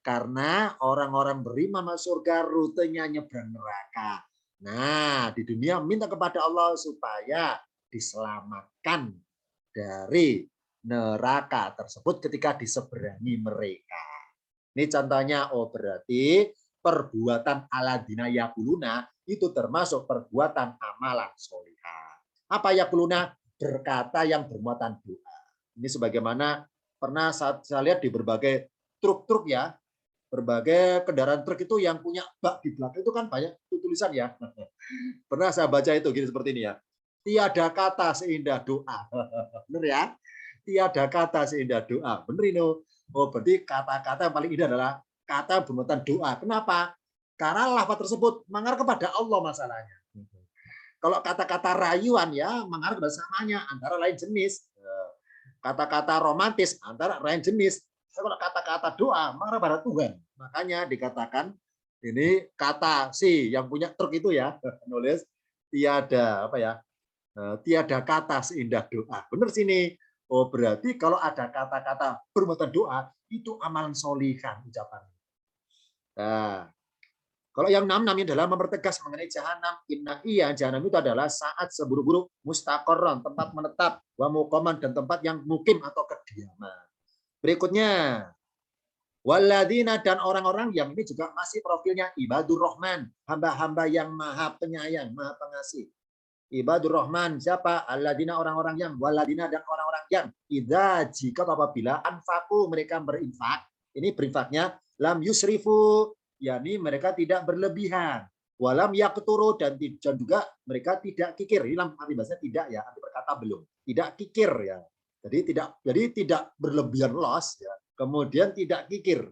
Speaker 1: Karena orang-orang beriman masuk surga rutenya nyebrang neraka. Nah, di dunia minta kepada Allah supaya diselamatkan dari neraka tersebut ketika diseberangi mereka. Ini contohnya, oh berarti perbuatan aladina yakuluna itu termasuk perbuatan amalan solihah. Apa yakuluna? Berkata yang bermuatan doa. Ini sebagaimana pernah saya lihat di berbagai truk-truk ya, berbagai kendaraan truk itu yang punya bak di belakang itu kan banyak tulisan ya. Pernah saya baca itu gini seperti ini ya. Tiada kata seindah doa. Benar ya? Tiada kata seindah doa. Benar ini. Oh, berarti kata-kata yang paling indah adalah kata bermuatan doa. Kenapa? Karena lafaz tersebut mengarah kepada Allah masalahnya. Kalau kata-kata rayuan ya mengarah kepada samanya antara lain jenis. Kata-kata romantis antara lain jenis. Kalau kata-kata doa mengarah pada Tuhan. Makanya dikatakan ini kata si yang punya truk itu ya nulis tiada apa ya? Tiada kata seindah doa. Benar sini. Oh, berarti kalau ada kata-kata bermuatan doa itu amalan solihan ucapan. Nah, kalau yang 6 ini adalah mempertegas mengenai jahanam. Inna iya jahanam itu adalah saat seburu-buru mustaqarron, tempat menetap, wa muqaman dan tempat yang mukim atau kediaman. Berikutnya, waladina dan orang-orang yang ini juga masih profilnya ibadur rahman, hamba-hamba yang maha penyayang, maha pengasih. Ibadur rahman siapa? Alladzina orang-orang yang waladina dan orang-orang yang idza jika apabila anfaku mereka berinfak. Ini berinfaknya lam yusrifu, yakni mereka tidak berlebihan. Walam yaqturu dan juga mereka tidak kikir. Ini arti bahasa tidak ya, arti berkata belum. Tidak kikir ya. Jadi tidak berlebihan loss ya. Kemudian tidak kikir.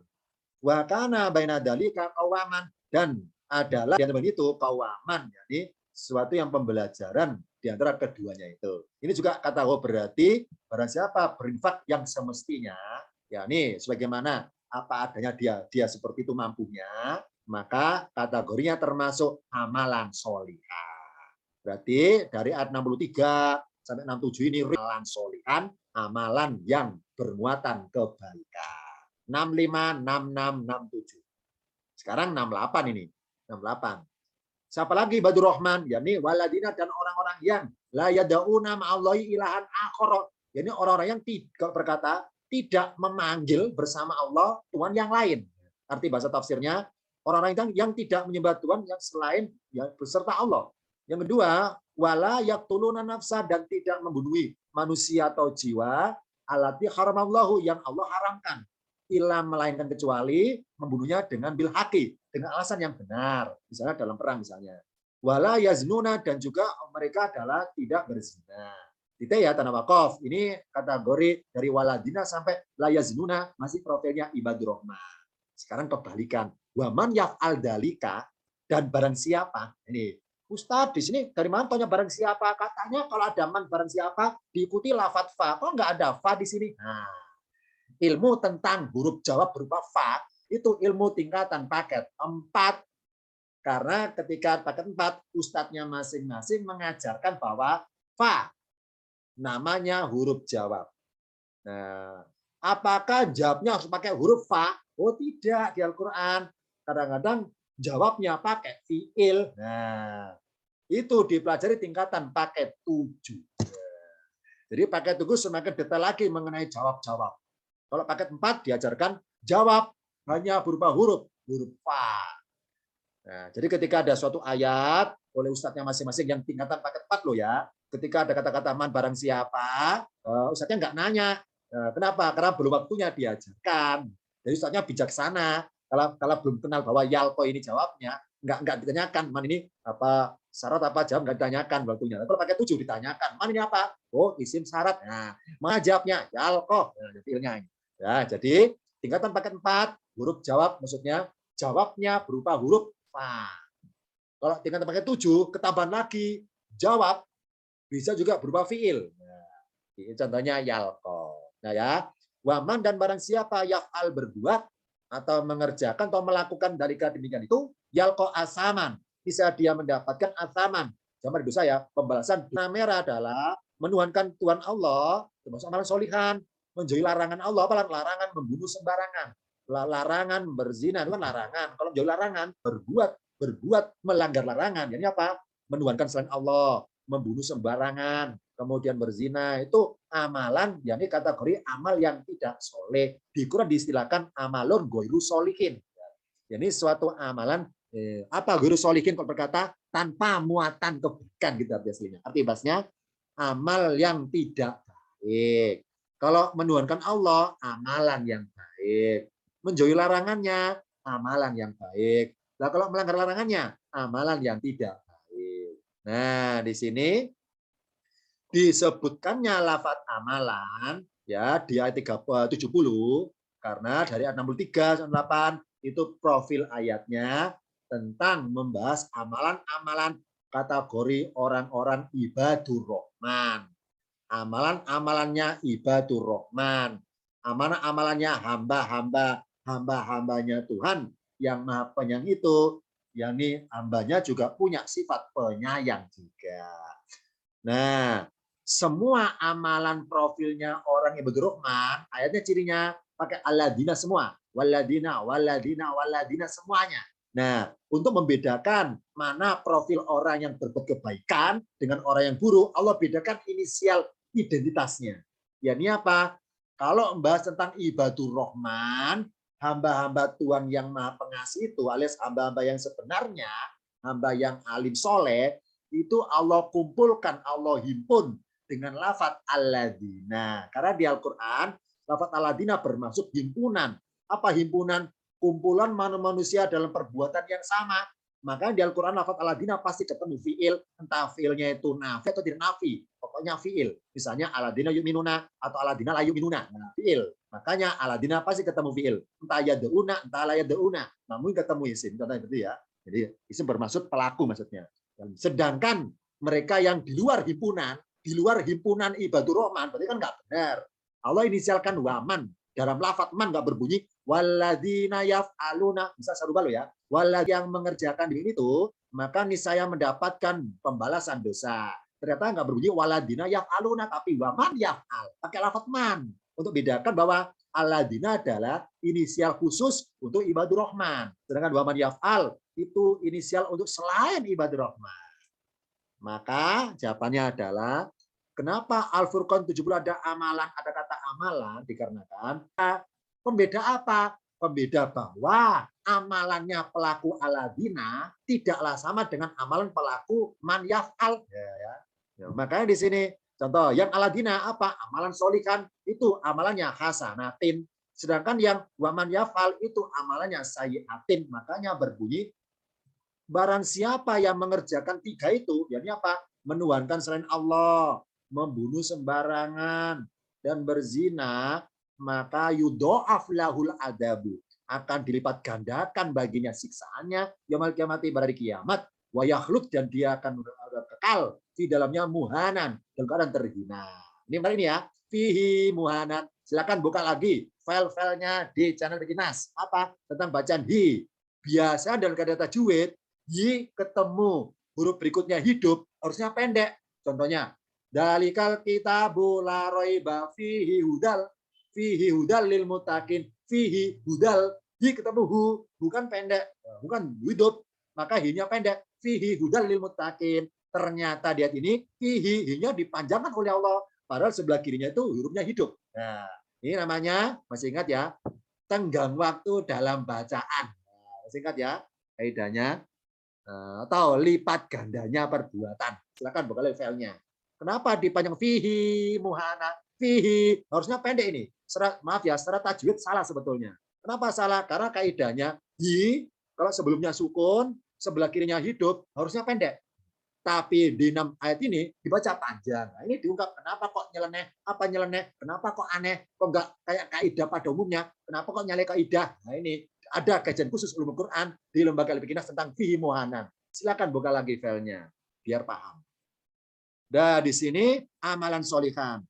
Speaker 1: Wa kana baina dzalika qawaman dan adalah di antara itu qawaman, yakni sesuatu yang pembelajaran di antara keduanya itu. Ini juga kata oh berarti barang siapa berinfak yang semestinya, yakni sebagaimana apa adanya dia seperti itu mampunya, maka kategorinya termasuk amalan solihah. Berarti dari ayat 63 sampai 67 ini amalan solihan, amalan yang bermuatan kebaikan. 65, 66, 67. Sekarang 68 ini. 68. Siapa lagi Ibadur Rahman? Yakni waladina dan orang-orang yang la yad'una ma'allahi ilahan akhar. Yakni orang-orang yang tidak berkata tidak memanggil bersama Allah Tuhan yang lain. Arti bahasa tafsirnya orang-orang yang tidak menyembah Tuhan yang selain yang beserta Allah. Yang kedua, wala yaqtuluna nafsa dan tidak membunuh manusia atau jiwa alati haramallahu yang Allah haramkan. Illa melainkan kecuali membunuhnya dengan bil haqi, dengan alasan yang benar, misalnya dalam perang misalnya. Wala yaznuna dan juga mereka adalah tidak berzina. Itu ya tanah wakaf. Ini kategori dari waladina sampai la yaznuna masih profilnya ibadur rahman. Sekarang kebalikan. Waman yaf'al dalika dan barang siapa. Ini Ustadz di sini dari mana tanya barang siapa? Katanya kalau ada man barang siapa diikuti lafadz fa. Kok nggak ada fa di sini? Nah, ilmu tentang huruf jawab berupa fa itu ilmu tingkatan paket 4. Karena ketika paket 4 ustadznya masing-masing mengajarkan bahwa fa namanya huruf jawab. Nah, apakah jawabnya harus pakai huruf fa? Oh tidak, di Al-Qur'an kadang-kadang jawabnya pakai fiil. Nah, itu dipelajari tingkatan paket 7. Jadi paket 7 semakin detail lagi mengenai jawab-jawab. Kalau paket 4 diajarkan jawab hanya berupa huruf fa. Nah, jadi ketika ada suatu ayat oleh ustadznya masing-masing yang tingkatan paket 4 loh ya. Ketika ada kata-kata man barang siapa, ustadznya nggak nanya. Kenapa? Karena belum waktunya diajarkan. Jadi ustadznya bijaksana. Kalau belum kenal bahwa yalko ini jawabnya, nggak ditanyakan man ini apa syarat apa jawab nggak ditanyakan waktunya. Kalau pakai 7 ditanyakan man ini apa? Oh isim syarat. Nah, mana jawabnya yalko. Nah, detailnya. Ya, jadi tingkatan paket 4 huruf jawab maksudnya jawabnya berupa huruf fa. Kalau dengan pakai 7, ketambahan lagi jawab bisa juga berupa fiil. Nah, ini contohnya yalko. Nah ya, waman dan barang siapa yaf'al berbuat atau mengerjakan atau melakukan dari demikian itu yalko asaman. Bisa dia mendapatkan asaman. Sama dosa ya, pembalasan. Nah, merah adalah menuhankan Tuhan Allah, termasuk amalan solihan, menjauhi larangan Allah, apa larangan membunuh sembarangan, larangan berzina, itu kan larangan. Kalau menjauhi larangan, berbuat melanggar larangan. Jadi apa? Menuhankan selain Allah, membunuh sembarangan, kemudian berzina, itu amalan, yakni kategori amal yang tidak soleh. Di Quran diistilahkan amalun goiru solihin. Jadi suatu amalan apa guru solihin kalau berkata tanpa muatan kebaikan gitu artinya. Arti bahasnya amal yang tidak baik. Kalau menuhankan Allah, amalan yang baik. Menjauhi larangannya, amalan yang baik. Nah, kalau melanggar larangannya, amalan yang tidak baik. Nah, di sini disebutkannya lafaz amalan ya di ayat 70 karena dari ayat 63 sampai 8 itu profil ayatnya tentang membahas amalan-amalan kategori orang-orang ibadur rahman. Amalan-amalannya ibadur rahman. Amalan-amalannya hamba-hambanya Tuhan yang Maha Penyayang itu, yakni hambanya juga punya sifat penyayang juga. Nah, semua amalan profilnya orang ibadur rahman, ayatnya cirinya pakai aladina semua, waladina, waladina, waladina semuanya. Nah, untuk membedakan mana profil orang yang berbuat kebaikan dengan orang yang buruk, Allah bedakan inisial identitasnya. Ya, ini apa? Kalau membahas tentang ibadur rahman, hamba-hamba Tuhan yang Maha Pengasih itu, alias hamba-hamba yang sebenarnya, hamba yang alim soleh, itu Allah kumpulkan, Allah himpun dengan lafaz alladzina. Karena di Al-Quran, lafaz alladzina bermaksud himpunan. Apa himpunan? Kumpulan manusia dalam perbuatan yang sama. Maka di Al-Quran lafaz alladzina pasti ketemu fiil, entah fiilnya itu nafi atau tidak nafi. Pokoknya fiil. Misalnya alladzina yu'minuna atau alladzina la yu'minuna. Nah, fiil. Makanya alladzina pasti ketemu fiil. Entah yad'una, entah la yad'una. Namun ketemu isim. Contohnya itu ya. Jadi isim bermaksud pelaku maksudnya. Sedangkan mereka yang di luar himpunan ibadur rahman, berarti kan nggak benar. Allah inisialkan waman. Dalam lafaz man nggak berbunyi waladina yaf'aluna. Bisa saya rubah lo ya. Walad yang mengerjakan ini itu, maka niscaya mendapatkan pembalasan dosa. Ternyata nggak berbunyi waladina yaf'aluna, tapi waman yaf'al. Pakai lafaz man. Untuk bedakan bahwa aladina adalah inisial khusus untuk ibadur rahman. Sedangkan waman yaf'al itu inisial untuk selain ibadur rahman. Maka jawabannya adalah kenapa Al-Furqan 70 ada amalan, ada kata amalan dikarenakan pembeda apa? Pembeda bahwa amalannya pelaku aladina tidaklah sama dengan amalan pelaku man yaf'al. Ya. Makanya di sini contoh yang aladina apa? Amalan solikan itu amalannya hasanatin. Sedangkan yang waman yaf'al itu amalannya sayyiatin. Makanya berbunyi barang siapa yang mengerjakan 3 itu, yakni apa? Menuhankan selain Allah, membunuh sembarangan, dan berzina, maka yudho'af lahul adabu. Akan dilipat gandakan baginya siksaannya, yaumil kiamati pada hari kiamat, wa yakhlud dan dia akan kekal di dalamnya muhanan, dalam keadaan terhina. Ini kali ini ya, fihi muhanan. Silakan buka lagi file-filenya di channel Tekinas. Apa? Tentang bacaan hi. Biasa dalam kata tajwid, yi ketemu huruf berikutnya hidup harusnya pendek. Contohnya, dalikal kitabu la raiba fihi hudal lil muttaqin, fihi hudal, hi ketemu hu, bukan pendek, bukan hidup, maka hi-nya pendek, fihi hudal lil muttaqin. Ternyata di ayat ini fihi, hi-nya dipanjangkan oleh Allah, padahal sebelah kirinya itu hurufnya hidup. Nah, ini namanya, masih ingat ya, tenggang waktu dalam bacaan. Nah, masih ingat ya, kaidahnya. Atau lipat gandanya perbuatan. Silakan buka lagi filenya. Kenapa dipanjang fihi muhana? Fihi harusnya pendek ini. Maaf ya, secara tajwid salah sebetulnya. Kenapa salah? Karena kaidahnya hi kalau sebelumnya sukun, sebelah kirinya hidup, harusnya pendek. Tapi di 6 ayat ini dibaca panjang. Nah, ini diungkap kenapa kok nyeleneh? Apa nyeleneh? Kenapa kok aneh? Kok enggak kayak kaidah pada umumnya? Kenapa kok nyalek kaidah? Nah, ini ada kajian khusus ulumul Quran di Lembaga Al-Fiqh tentang fihi muhanan. Silakan buka lagi filenya biar paham. Nah, di sini amalan solihan.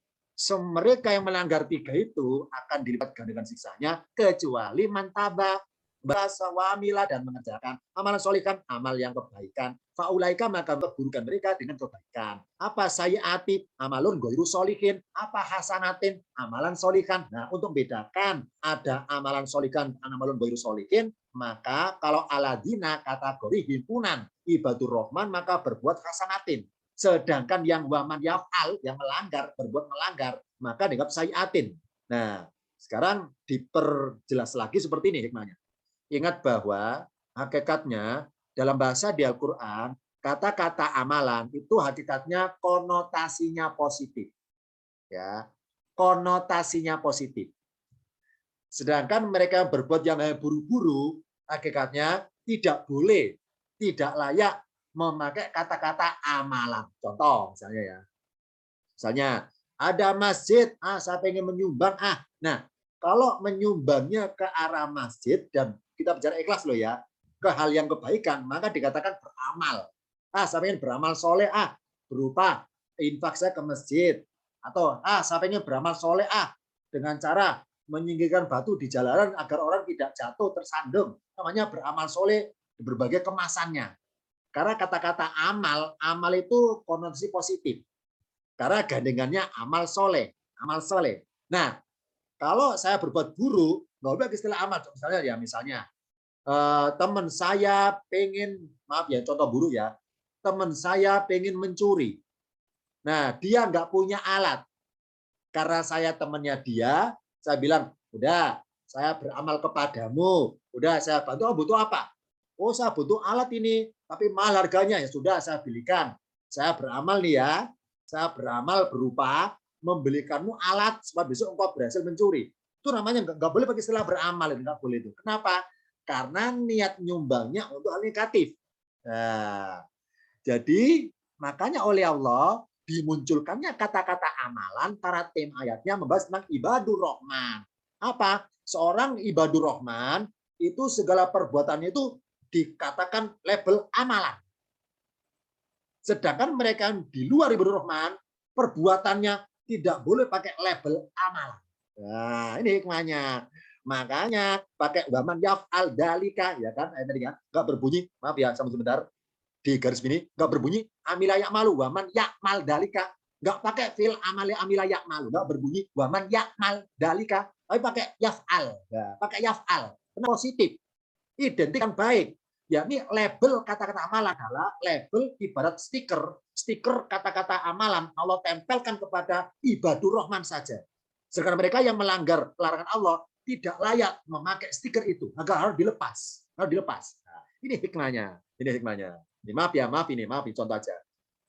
Speaker 1: Mereka yang melanggar 3 itu akan dilipat gandakan siksanya kecuali mantaba, bahasa wamila dan mengerjakan amalan solihan, amal yang kebaikan. Faulaika maka keburukan mereka dengan kebaikan. Apa sayyati amalun ghairu solihin, apa hasanatin amalan solihan. Nah, untuk bedakan ada amalan solihan, amalun ghairu solihin, maka kalau aladina kategori himpunan ibadur rahman maka berbuat hasanatin. Sedangkan yang waman yaf'al, yang melanggar, berbuat melanggar, maka dianggap sayyatin. Nah, sekarang diperjelas lagi seperti ini hikmahnya. Ingat bahwa hakikatnya dalam bahasa di Al-Quran, kata-kata amalan itu hakikatnya konotasinya positif. Ya, konotasinya positif. Sedangkan mereka yang berbuat yang buru-buru, hakikatnya tidak boleh, tidak layak memakai kata-kata amalan. Contoh misalnya ya. Misalnya ada masjid, saya pengen menyumbang. Nah, kalau menyumbangnya ke arah masjid dan kita bicara ikhlas loh ya, ke hal yang kebaikan, maka dikatakan beramal. Saya pengen beramal soleh, berupa infak saya ke masjid. Atau saya pengen beramal soleh, dengan cara menyingkirkan batu di jalanan agar orang tidak jatuh tersandung. Namanya beramal soleh di berbagai kemasannya. Karena kata-kata amal, amal itu konotasi positif. Karena gandengannya amal soleh, amal soleh. Nah, kalau saya berbuat buruk, nggak boleh istilah amal. Misalnya teman saya pengen, maaf ya, contoh buruk ya, teman saya pengen mencuri. Nah, dia nggak punya alat. Karena saya temannya dia, saya bilang, udah, saya beramal kepadamu. Udah, saya bantu, butuh apa? Oh, saya butuh alat ini, tapi mahal harganya. Ya sudah, saya belikan. Saya beramal nih ya. Saya beramal berupa membelikanmu alat supaya besok engkau berhasil mencuri. Itu namanya nggak boleh pakai istilah beramal, nggak boleh itu. Kenapa? Karena niat nyumbangnya untuk hal negatif. Nah, jadi makanya oleh Allah dimunculkannya kata-kata amalan, para tim ayatnya membahas tentang ibadur rahman. Apa? Seorang ibadur rahman itu segala perbuatannya itu dikatakan label amalan. Sedangkan mereka yang di luar ibadur rahman, perbuatannya tidak boleh pakai label amalan. Nah, ini hikmahnya. Makanya pakai waman yaf'al dalika, ya kan? Tadi kan nggak berbunyi. Maaf ya, sebentar di garis ini nggak berbunyi amila yakmalu waman yakmal dalika, nggak pakai fil amali amila yakmalu, nggak berbunyi waman yakmal dalika, tapi pakai yaf'al, pakai yaf'al, positif, identik yang baik. Ya, ini label kata-kata amalan adalah label ibarat stiker kata-kata amalan Allah tempelkan kepada ibadur rahman saja. Sedangkan mereka yang melanggar larangan Allah tidak layak memakai stiker itu, agar harus dilepas, harus dilepas. Nah, ini hikmahnya, ini hikmahnya. Ini maaf ini contoh aja.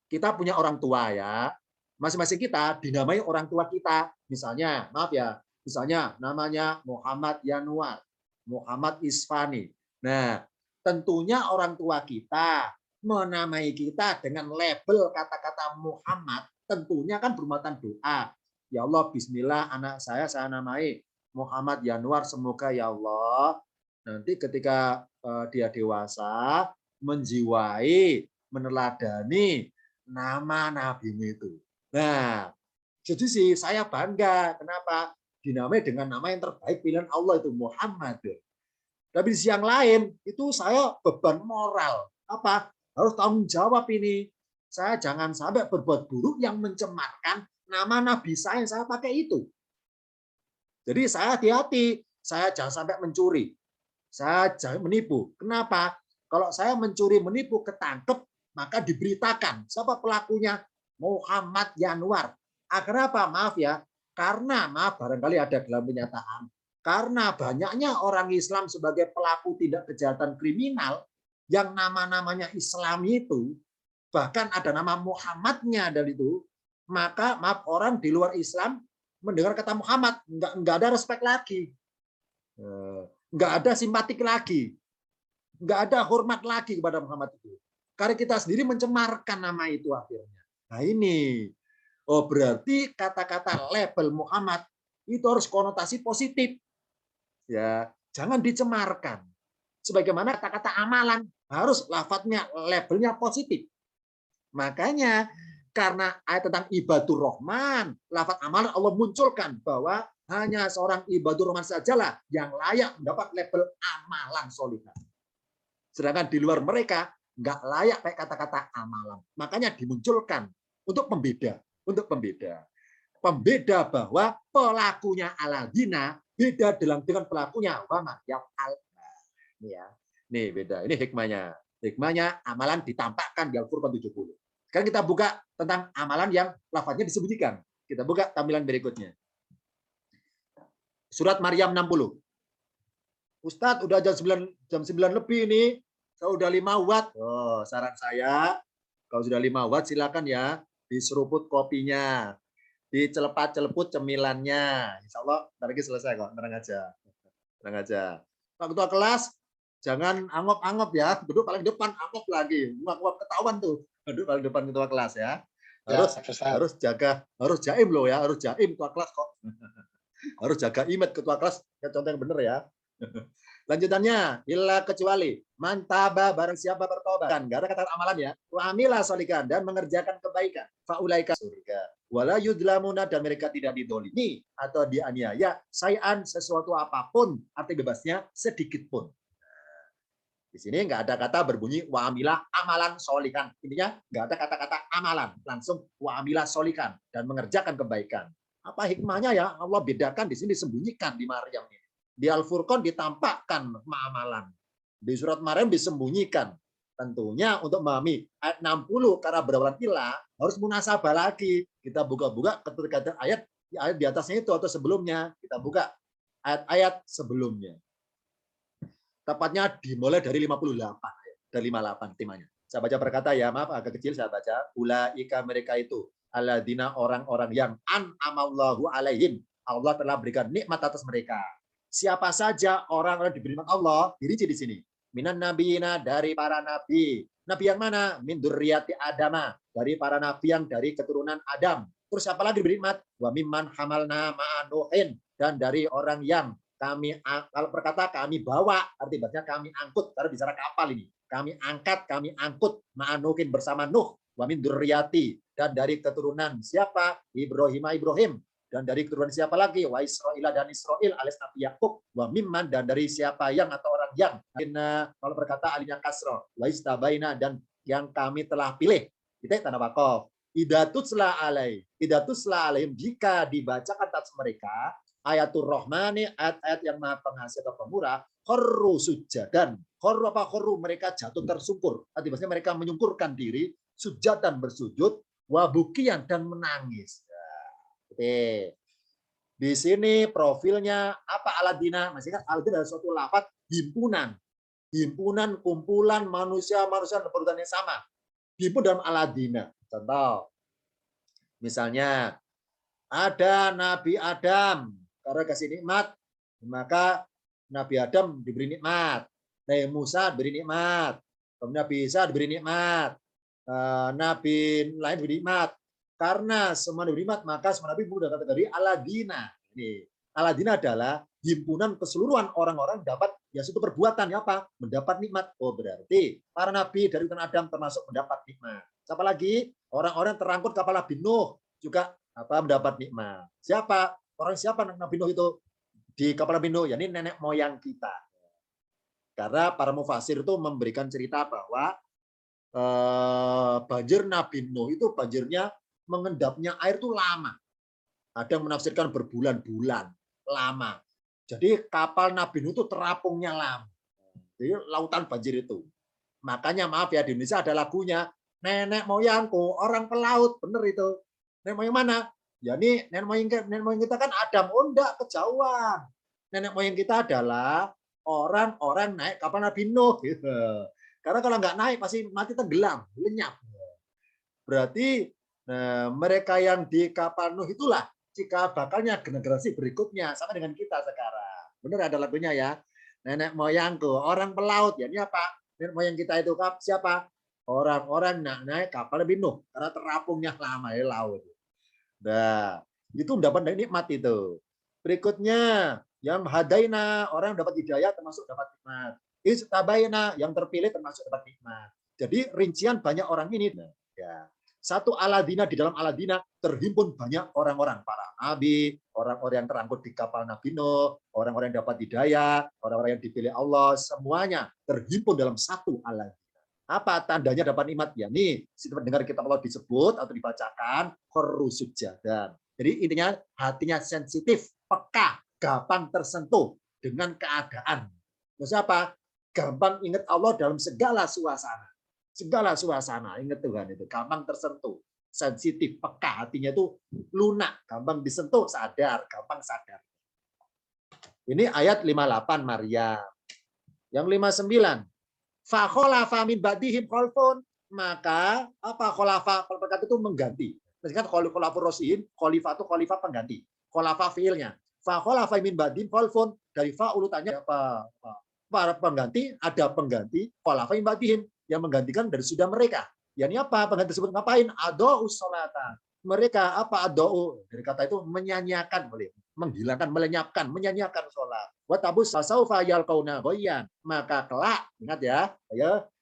Speaker 1: Kita punya orang tua ya, masing-masing kita dinamai orang tua kita. Misalnya, maaf ya, misalnya namanya Muhammad Yanuar, Muhammad Isfani. Nah, tentunya orang tua kita menamai kita dengan label kata-kata Muhammad, tentunya kan bermuatan doa. Ya Allah, bismillah anak saya namai Muhammad Yanuar, semoga ya Allah nanti ketika dia dewasa menjiwai, meneladani nama nabimu itu. Nah, jadi sih saya bangga. Kenapa? Dinamai dengan nama yang terbaik pilihan Allah itu Muhammad. Tapi di sisi yang lain itu saya beban moral. Apa? Harus tanggung jawab ini. Saya jangan sampai berbuat buruk yang mencemarkan nama nabi saya yang saya pakai itu. Jadi saya hati-hati. Saya jangan sampai mencuri. Saya jangan menipu. Kenapa? Kalau saya mencuri menipu ketangkep, maka diberitakan siapa pelakunya, Muhammad Yanuar. Agar apa? Maaf ya, karena maaf barangkali ada dalam penyataan. Karena banyaknya orang Islam sebagai pelaku tindak kejahatan kriminal yang nama-namanya Islami itu, bahkan ada nama Muhammadnya dari itu, maka maaf orang di luar Islam mendengar kata Muhammad nggak ada respect lagi, nggak ada simpatik lagi, nggak ada hormat lagi kepada Muhammad itu. Karena kita sendiri mencemarkan nama itu akhirnya. Nah ini, oh berarti kata-kata label Muhammad itu harus konotasi positif. Ya, Jangan dicemarkan. Sebagaimana kata-kata amalan harus lafadznya, labelnya positif. Makanya karena ayat tentang ibadur rahman, lafadz amalan Allah munculkan bahwa hanya seorang ibadur rahman sajalah yang layak mendapat label amalan solihah. Sedangkan di luar mereka nggak layak pakai kata-kata amalan. Makanya dimunculkan untuk pembeda, pembeda bahwa pelakunya aladina beda dengan pelakunya wa maryam al. Ya. Nih beda. Ini hikmahnya. Hikmahnya amalan ditampakkan di Al-Furqan 70. Sekarang kita buka tentang amalan yang lafadznya disembunyikan. Kita buka tampilan berikutnya. Surat Maryam 60. Ustadz, udah jam 9 lebih ini. Saya udah 5 watt. Oh, saran saya, kalau sudah 5 watt silakan ya diseruput kopinya. Dicelepat-celeput cemilannya. Insya Allah, ntar lagi selesai kok. Tenang aja. Tenang aja. Pak Ketua kelas, jangan angop-angop ya. Duduk paling depan, angop lagi. Nguap-nguap ketahuan tuh. Duduk paling depan ketua kelas ya. Harus jaim loh ya. Harus jaim ketua kelas kok. Harus jaga image ketua kelas. Ya, contoh yang benar ya. Lanjutannya, illa kecuali mantaba barang siapa bertobat. Gak ada kata amalan ya. Wa amila sholikan dan mengerjakan kebaikan. Faulaika surga. Wala yudlamuna dan mereka tidak didolimi atau dianiaya. Sayan sesuatu apapun. Arti bebasnya sedikit pun. Di sini nggak ada kata berbunyi wa amila amalan sholikan. Intinya nggak ada kata-kata amalan. Langsung wa amila sholikan dan mengerjakan kebaikan. Apa hikmahnya ya? Allah bedakan di sini disembunyikan di Maryam ini. Di Al-Furqan ditampakkan amalan. Di surat Maryam disembunyikan. Tentunya untuk memahami ayat 60 karena berawalan ilah harus munasabah lagi. Kita buka-buka ketika ayat di atasnya itu atau sebelumnya. Kita buka ayat-ayat sebelumnya. Tepatnya dimulai dari 58. Dari 58 temanya. Saya baca perkata ya, maaf agak kecil saya baca. Ulaika mereka itu alladzina orang-orang yang an'amallahu alaihim. Allah telah berikan nikmat atas mereka. Siapa saja orang-orang diberi nikmat Allah, dirinci di sini. Minan nabiyina dari para nabi. Nabi yang mana? Min dzurriyyati Adama, dari para nabi yang dari keturunan Adam. Terus siapa lagi diberi nikmat? Wa mimman hamalna ma'anuhin, dan dari orang yang kami, kalau berkata kami bawa, arti bahasanya kami angkut, karena bicara kapal ini. Kami angkat, kami angkut ma'anuhin bersama Nuh. Wa min dzurriyyati, dan dari keturunan siapa? Ibrahim. Dan dari keturunan siapa lagi? Wa Israil dan Israil alias Nabi Yakub. Wa mimman, dan dari siapa yang atau orang yang. Kalau berkata alinya kasro. Wa istabaina, dan yang kami telah pilih. Itu tanda wakaf. Idatusla alaihim, jika dibacakan atas mereka ayatul rahmani, ayat-ayat yang maha pengasih atau pemurah, khorru sujadan. Khorru mereka jatuh tersungkur. Artinya mereka menyungkurkan diri, sujadan bersujud, wabukian dan menangis. Oke. Di sini profilnya apa aladina? Masih kan aladina adalah suatu lafaz himpunan. Himpunan, kumpulan manusia-manusia berurutan yang sama. Himpun dalam aladina. Contoh. Misalnya ada Nabi Adam, karena kasih nikmat, maka Nabi Adam diberi nikmat. Nabi Musa diberi nikmat. Nabi Isa diberi nikmat. Nabi lain diberi nikmat. Karena semua diberi nikmat, maka semua nabi mudah kategori aladina. Ini aladina adalah himpunan keseluruhan orang-orang dapat ya suatu perbuatan ya apa? Mendapat nikmat. Oh berarti para nabi dari utusan Adam termasuk mendapat nikmat. Siapa lagi? Orang-orang terangkut kapal Nabi Nuh juga apa mendapat nikmat. Siapa? Orang siapa Nabi Nuh itu di kapal Nabi Nuh? Ya ini nenek moyang kita. Karena para mufasir itu memberikan cerita bahwa banjir Nabi Nuh itu banjirnya mengendapnya air itu lama. Ada yang menafsirkan berbulan-bulan lama. Jadi kapal Nabi Nuh itu terapungnya lama. Jadi lautan banjir itu. Makanya maaf ya di Indonesia ada lagunya nenek moyangku orang pelaut, bener itu. Nenek moyang mana? Ya ini nenek moyang kita kan Adam. Oh enggak, kejauhan. Nenek moyang kita adalah orang-orang naik kapal Nabi Nuh. Gitu. Karena kalau nggak naik pasti mati tenggelam, lenyap. Berarti mereka yang di kapal Nuh itulah jika bakalnya generasi berikutnya sama dengan kita sekarang. Benar ada lagunya ya. Nenek moyangku orang pelaut. Ya ini apa? Nenek moyang kita itu siapa? Orang-orang naik kapal Nabi Nuh karena terapungnya lama di laut. Nah, itu dapat nikmat itu. Berikutnya Yang hadaina, orang yang dapat hidayah termasuk dapat nikmat. Istabaina, yang terpilih termasuk dapat nikmat. Jadi rincian banyak orang ini. Ya. Satu Aladina, di dalam Aladina terhimpun banyak orang-orang, para nabi, orang-orang yang terangkut di kapal Nabi Nuh, orang-orang yang dapat hidayah, orang-orang yang dipilih Allah, semuanya terhimpun dalam satu Aladina. Apa tandanya dapat nikmat? Ya nih, setiap dengar kitab Allah disebut atau dibacakan, khurrusud jadan. Jadi intinya hatinya sensitif, peka, gampang tersentuh dengan keadaan. Maksudnya apa? Gampang ingat Allah dalam segala suasana. Segala suasana, ingat Tuhan itu. Gampang tersentuh, sensitif, peka. Hatinya itu lunak, gampang disentuh, sadar, gampang sadar. Ini ayat 58 Maryam. Yang 59. Fa khalafa min ba'dihim khalfun, maka apa khalafa perkata itu mengganti. Misalkan khalifah Rasyidin, khalifah itu khalifah pengganti. Khalafa fiilnya. Fa khalafa min ba'dihim khalfun, dari fa urutannya apa? Para pengganti, ada pengganti khalafa min ba'dihim yang menggantikan dari sudah mereka. Yani apa? Pengganti tersebut ngapain? Adza'u sholata. Mereka apa adza'u? Dari kata itu menyanyiakan, boleh menghilangkan, melenyapkan, menyanyiakan sholat. Watabus fasaufa yalqauna ghayyan. Maka kelak, ingat ya,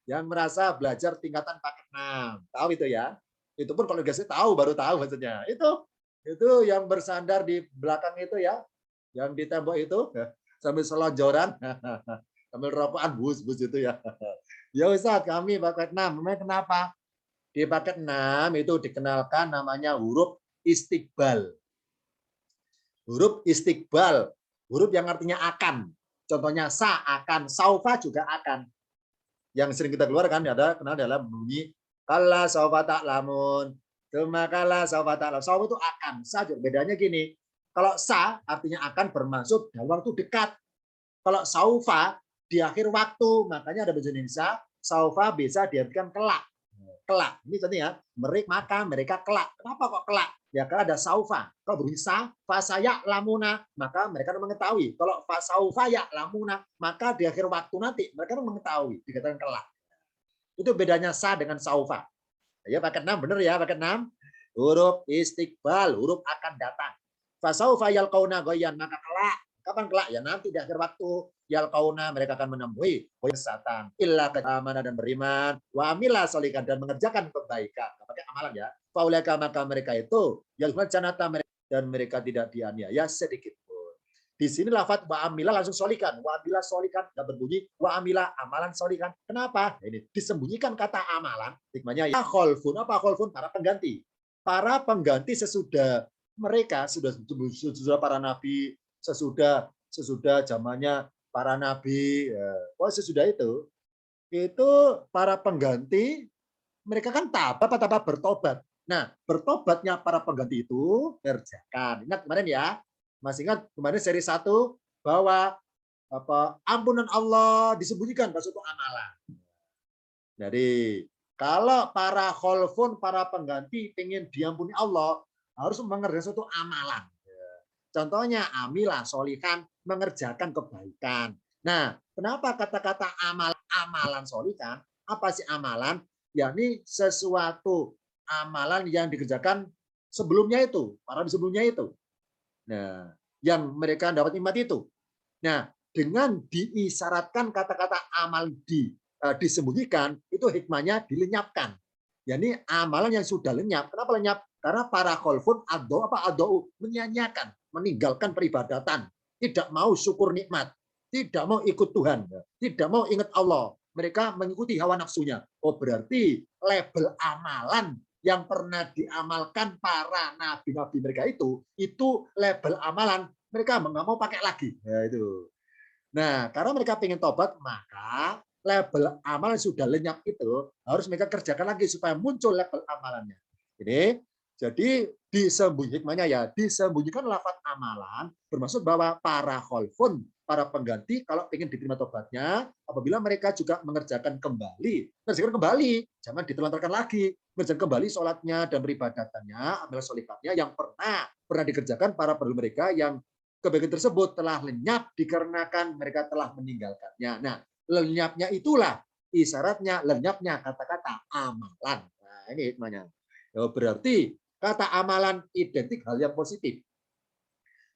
Speaker 1: yang merasa belajar tingkatan paket 6. Tahu itu ya? Itu pun kalau guys tahu, baru tahu maksudnya. Itu yang bersandar di belakang itu ya, yang di tembok itu, sambil selonjoran, sambil rokokan bus-bus itu ya. Ya Ustaz, kami paket 6. Memang kenapa? Di paket 6 itu dikenalkan namanya huruf istiqbal. Huruf istiqbal, huruf yang artinya akan. Contohnya sa akan, saufa juga akan. Yang sering kita keluarkan ada kenal dalam bunyi kalla saufa ta'lamun. Kala saufa ta'lamun. Saufa itu akan, sa juga bedanya gini. Kalau sa artinya akan bermaksud dalam waktu dekat. Kalau saufa di akhir waktu, makanya ada bahasa Indonesia saufa bisa diartikan kelak. Kelak. Ini contohnya mereka kelak. Kenapa kok kelak? Ya karena ada saufa. Kalau berbunyi sa, fa saya lamuna, maka mereka mengetahui. Kalau fa saufa ya lamuna, maka di akhir waktu nanti mereka mengetahui. Dikatakan kelak. Itu bedanya sa dengan saufa. Ya paket 6 benar ya, paket 6. Huruf istiqbal, huruf akan datang. Fa saufa yalqauna ghayyan, maka kelak. Kapan kelak? Ya nanti di akhir waktu. Yalqauna, mereka akan menemui kesesatan. Illa keamanan dan beriman. Wa amila solikan, dan mengerjakan kebaikan. Pakai amalan ya. Faulaka, maka mereka itu yang janata mereka, dan mereka tidak dianiaya sedikit pun. Di sini lafaz wa amila langsung solikan. Wa amila solikan dan berbunyi wa amila amalan solikan. Kenapa? Ini disembunyikan kata amalan. Hikmahnya ya kholfun. Apa kholfun? Para pengganti. Para pengganti sesudah mereka, sudah para nabi, sesudah zamannya para nabi, sesudah itu para pengganti mereka kan tabah bertobat. Nah, bertobatnya para pengganti itu kerjakan. Ingat kemarin ya, masih ingat kemarin seri 1 bahwa ampunan Allah disembunyikan pada suatu amalan. Jadi kalau para kholfun, para pengganti ingin diampuni Allah, harus mengerjakan suatu amalan. Contohnya amilah solikan, mengerjakan kebaikan. Nah, kenapa kata-kata amalan solikan? Apa sih amalan? Yakni sesuatu amalan yang dikerjakan sebelumnya itu, para sebelumnya itu. Nah, yang mereka dapat nikmat itu. Nah, dengan diisyaratkan kata-kata amal disembunyikan, itu hikmahnya dilenyapkan. Yani amalan yang sudah lenyap. Kenapa lenyap? Karena para kholfun adau menyanyiakan, meninggalkan peribadatan, tidak mau syukur nikmat, tidak mau ikut Tuhan, tidak mau ingat Allah. Mereka mengikuti hawa nafsunya. Oh, berarti label amalan yang pernah diamalkan para nabi-nabi mereka itu label amalan mereka nggak mau pakai lagi. Ya, itu. Nah, karena mereka ingin tobat, maka label amalan sudah lenyap itu harus mereka kerjakan lagi supaya muncul label amalannya. Jadi disembunyikannya ya, disembunyikan lafaz amalan bermaksud bahwa para kholfun, para pengganti kalau ingin diterima tobatnya, apabila mereka juga mengerjakan kembali, jangan ditelantarkan lagi, mengerjakan kembali sholatnya dan peribadatannya, amal solihatnya yang pernah dikerjakan para penduduk mereka yang kebaikan tersebut telah lenyap dikarenakan mereka telah meninggalkannya. Nah, lenyapnya itulah isyaratnya lenyapnya kata-kata amalan. Nah, ini hikmahnya. Berarti kata amalan identik hal yang positif.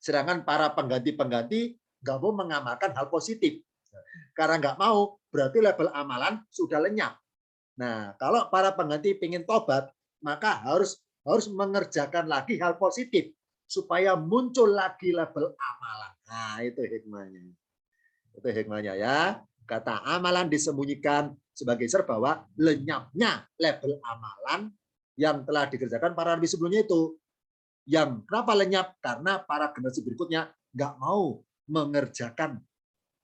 Speaker 1: Sedangkan para pengganti-pengganti nggak mau mengamalkan hal positif. Karena nggak mau, berarti label amalan sudah lenyap. Nah, kalau para pengganti ingin tobat, maka harus mengerjakan lagi hal positif supaya muncul lagi label amalan. Nah, itu hikmahnya. Itu hikmahnya ya. Kata amalan disembunyikan sebagai sebab bahwa lenyapnya label amalan yang telah dikerjakan para nabi sebelumnya itu. Yang kenapa lenyap? Karena para generasi berikutnya nggak mau mengerjakan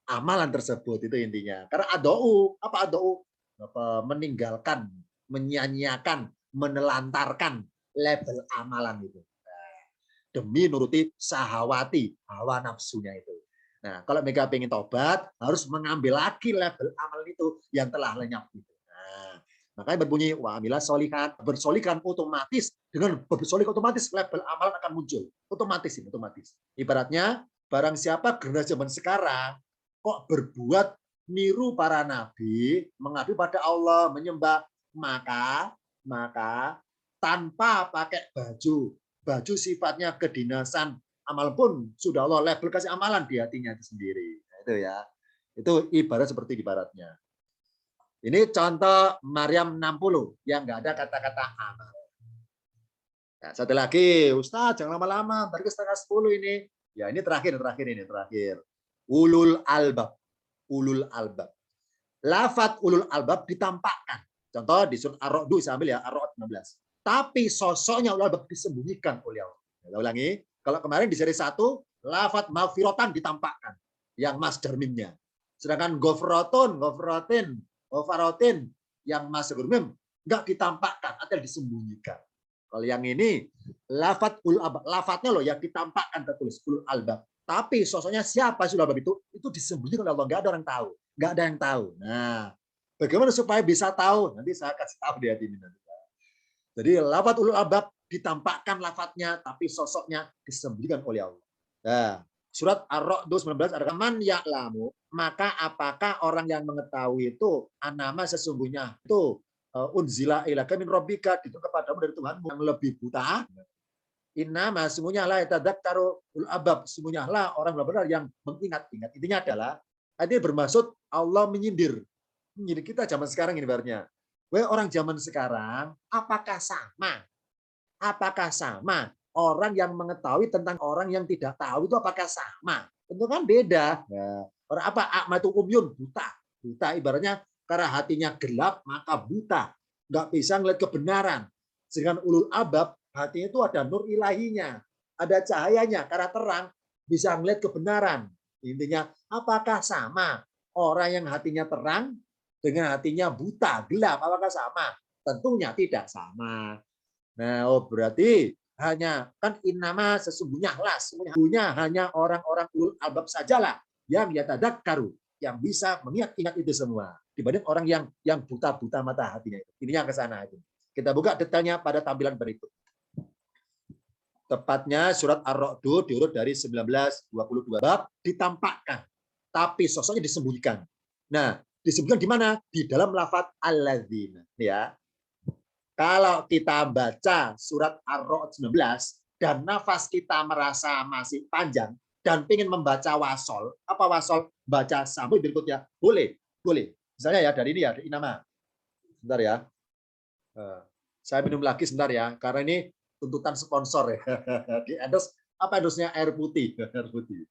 Speaker 1: amalan tersebut, itu intinya. Karena adou, apa adou? Meninggalkan, menyia-nyiakan, menelantarkan label amalan itu. Demi nuruti sahawati, hawa nafsunya itu. Nah, kalau mereka ingin tobat, harus mengambil lagi label amal itu yang telah lenyap itu. Nah, makanya berbunyi wa amila solihan, bersolikan otomatis, dengan bersolik otomatis label amalan akan muncul. Otomatis ini, otomatis. Ibaratnya barang siapa generasi zaman sekarang kok berbuat niru para nabi, mengabdi pada Allah, menyembah, maka tanpa pakai baju sifatnya kedinasan, amal pun sudah Allah label kasih amalan di hatinya itu sendiri. Nah, itu ya. Itu ibarat seperti ibaratnya. Ini contoh Maryam 60 yang nggak ada kata-kata amal. Nah, satu lagi, Ustaz jangan lama-lama, ntar ke setengah 10 ini. Ya ini terakhir. Ulul albab. Ulul albab. Lafat ulul albab ditampakkan. Contoh di surat Ar-Ra'd saya ambil ya, Ar-Ra'd 16. Tapi sosoknya ulul albab disembunyikan oleh Allah. Kita ulangi. Kalau kemarin di seri 1, lafat maghfiratan ditampakkan yang masdar mimnya. Sedangkan gofrotin yang masdar mim enggak ditampakkan atau disembunyikan. Kalau yang ini lafat ulul albab, lafatnya loh yang ditampakkan tertulis ulul albab. Tapi sosoknya siapa ulul albab itu disembunyikan oleh Allah, enggak ada orang tahu. Enggak ada yang tahu. Nah, bagaimana supaya bisa tahu? Nanti saya kasih tahu di hati ini nanti. Jadi lafat ulul albab ditampakkan lafadznya, tapi sosoknya disembunyikan oleh Allah. Nah, surat Ar-Ra'd 19 ada man ya'lamu, maka apakah orang yang mengetahui itu anama sesungguhnya itu unzila ilaika min rabbika, itu kepadamu dari Tuhanmu yang lebih buta. Innama semuanya lah yatadzakkaru ulul albab, semuanya lah orang benar-benar yang mengingat-ingat. Intinya adalah ini bermaksud Allah menyindir kita zaman sekarang ini ibaratnya. Orang zaman sekarang, apakah sama? Apakah sama? Orang yang mengetahui tentang orang yang tidak tahu itu apakah sama? Tentu kan beda. Ya. Orang apa? Akmatu umyun, buta. Buta ibaratnya karena hatinya gelap, maka buta. Nggak bisa ngeliat kebenaran. Sedangkan ulul albab, hatinya itu ada nur ilahinya. Ada cahayanya, karena terang, bisa ngeliat kebenaran. Intinya, apakah sama? Orang yang hatinya terang, dengan hatinya buta, gelap, apakah sama? Tentunya tidak sama. Nah, berarti hanya kan innama sesungguhnya hanya orang-orang ulul albab sajalah yang yatadzakkaru, yang bisa mengingat-ingat itu semua dibanding orang yang buta-buta mata hatinya itu. Ininya ke sana itu. Kita buka detailnya pada tampilan berikut. Tepatnya surat Ar-Ra'd diurut dari 19-22 bab ditampakkan, tapi sosoknya disembunyikan. Nah, disebutkan di mana? Di dalam lafaz alladzina, ya. Kalau kita baca surat Ar-Ra'd 19 dan nafas kita merasa masih panjang dan ingin membaca wasol, apa wasol? Baca sampai berikutnya. Boleh. Misalnya ya dari ini ya, dari nama. Sebentar ya. Saya minum lagi sebentar ya, karena ini tuntutan sponsor ya. Di endorse, apa endorse-nya air putih. Air putih.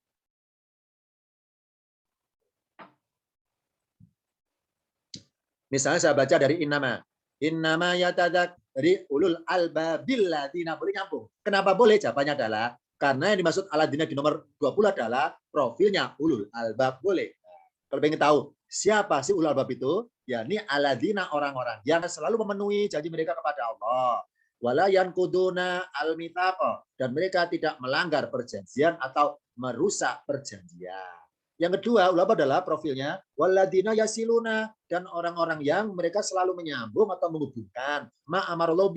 Speaker 1: Misalnya saya baca dari Innama yatadak dari ulul albabil ladina, boleh nyambung. Kenapa boleh? Jawabannya adalah karena yang dimaksud aladina di nomor 20 adalah profilnya ulul albab, boleh. Kalau ingin tahu siapa sih ulul albab itu, ya ini aladina, orang-orang yang selalu memenuhi janji mereka kepada Allah. Wala yankuduna al-mitsaq, dan mereka tidak melanggar perjanjian atau merusak perjanjian. Yang kedua, ulama adalah profilnya waladina yasiluna, dan orang-orang yang mereka selalu menyambung atau menghubungkan ma'amarullah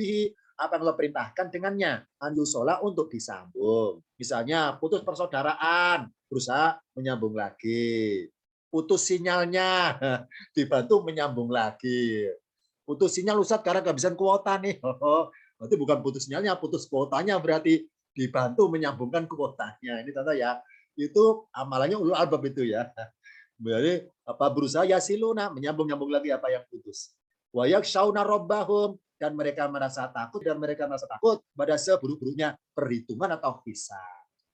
Speaker 1: apa yang Allah perintahkan dengannya, anjusola untuk disambung. Misalnya putus persaudaraan, berusaha menyambung lagi. Putus sinyalnya, dibantu menyambung lagi. Putus sinyal Ustaz karena kehabisan kuota nih. Berarti bukan putus sinyalnya, putus kuotanya, berarti dibantu menyambungkan kuotanya. Ini contoh ya. Itu amalannya ulul albab itu ya. Berarti berusaha yasiluna, menyambung-nyambung lagi apa yang putus. Wa yakhshawna rabbahum, dan mereka merasa takut pada seburuk-buruknya perhitungan atau hisab.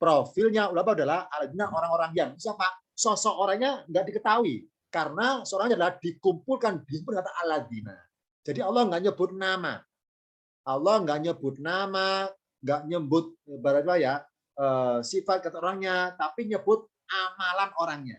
Speaker 1: Profilnya ulama adalah aladina orang-orang yang siapa? Sosok orangnya nggak diketahui karena seorangnya adalah dikumpulkan di kata aladina. Jadi Allah nggak nyebut nama. Allah nggak nyebut nama, nggak nyebut ibaratnya ya sifat kata orangnya, tapi nyebut amalan orangnya.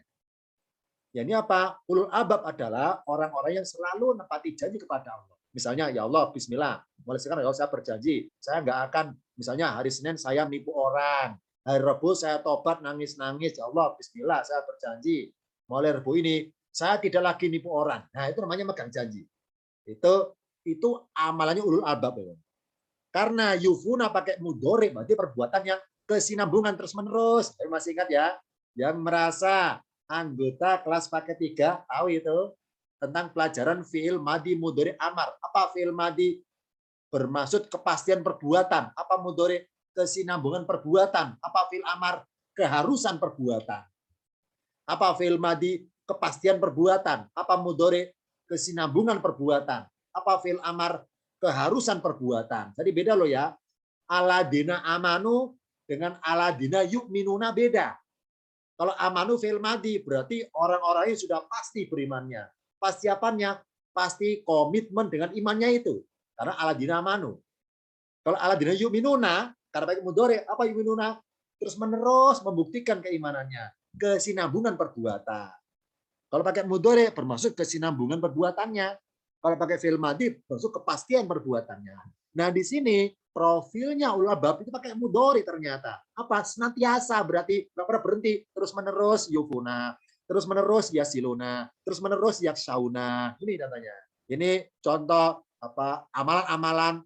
Speaker 1: Ya, ini apa? Ulul albab adalah orang-orang yang selalu menepati janji kepada Allah. Misalnya, ya Allah, Bismillah. Mulai sekarang ya Allah, saya berjanji, saya nggak akan, misalnya hari Senin saya menipu orang, hari Rabu saya tobat nangis-nangis, ya Allah, Bismillah, saya berjanji. Mulai Rabu ini saya tidak lagi nipu orang. Nah, itu namanya megang janji. Itu amalannya ulul albab. Karena yufuna pakai mudhari, berarti perbuatan yang kesinambungan terus-menerus. Masih ingat ya? Yang merasa anggota kelas paket 3 tahu itu tentang pelajaran fiil madi mudhari amar. Apa fiil madi? Bermaksud kepastian perbuatan. Apa mudhari? Kesinambungan perbuatan. Apa fiil amar? Keharusan perbuatan. Apa fiil madi? Kepastian perbuatan. Apa mudhari? Kesinambungan perbuatan. Apa fiil amar? Keharusan perbuatan. Jadi beda loh ya. Aladina amanu dengan aladina yu'minuna beda. Kalau amanu fi'il madi berarti orang-orang yang sudah pasti berimannya. Pasti apanya? Pasti komitmen dengan imannya itu. Karena aladina amanu. Kalau aladina yu'minuna, karena pakai mudhari, apa yu'minuna? Terus menerus membuktikan keimanannya. Kesinambungan perbuatan. Kalau pakai mudhari bermaksud kesinambungan perbuatannya. Kalau pakai fi'il madi bermaksud kepastian perbuatannya. Nah, di sini profilnya ulul albab itu pakai mudhari ternyata. Apa? Senantiasa, berarti nggak pernah berhenti, terus menerus yufuna, terus menerus yasiluna, terus menerus yakshauna. Ini datanya. Ini contoh amalan-amalan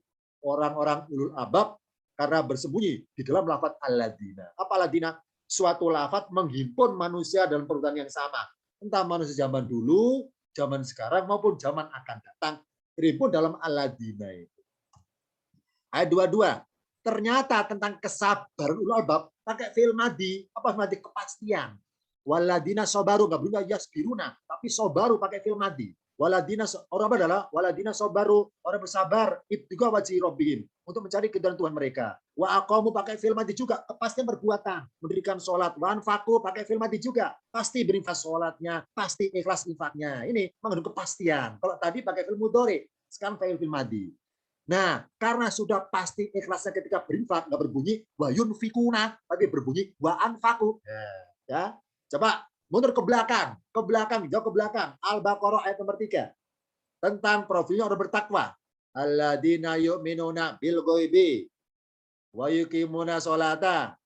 Speaker 1: orang-orang ulul albab karena bersembunyi di dalam lafaz alladzina. Apa alladzina? Suatu lafaz menghimpun manusia dalam perbuatan yang sama. Entah manusia zaman dulu, zaman sekarang maupun zaman akan datang, terhimpun dalam alladzina itu. Ayat 22. Ternyata tentang kesabaran ulul albab pakai fi'il madi. Apa madi? Kepastian. Waladina sobaru, nggak berubah yasbiruna, tapi sobaru pakai fi'il madi. Waladina orang apa adalah waladina sobaru, orang bersabar ibtiga wajhi rabbihim, untuk mencari keridhaan Tuhan mereka. Wa aqamu pakai fi'il madi juga, kepastian perbuatan, mendirikan sholat. Wa anfaqu pakai fi'il madi juga, pasti berinfak sholatnya, pasti ikhlas infaknya. Ini mengandung kepastian. Kalau tadi pakai fi'il mudhari, sekarang fi'il madi. Nah, karena sudah pasti ikhlasnya ketika berinfak, nggak berbunyi wa yunfikuna, tapi berbunyi wa anfaku. Ya, coba mundur ke belakang, jauh ke belakang. Al-Baqarah ayat nomor 3. Tentang profilnya orang bertakwa. Alladzina yu'minuna bil ghaibi wa yuqimuna sholata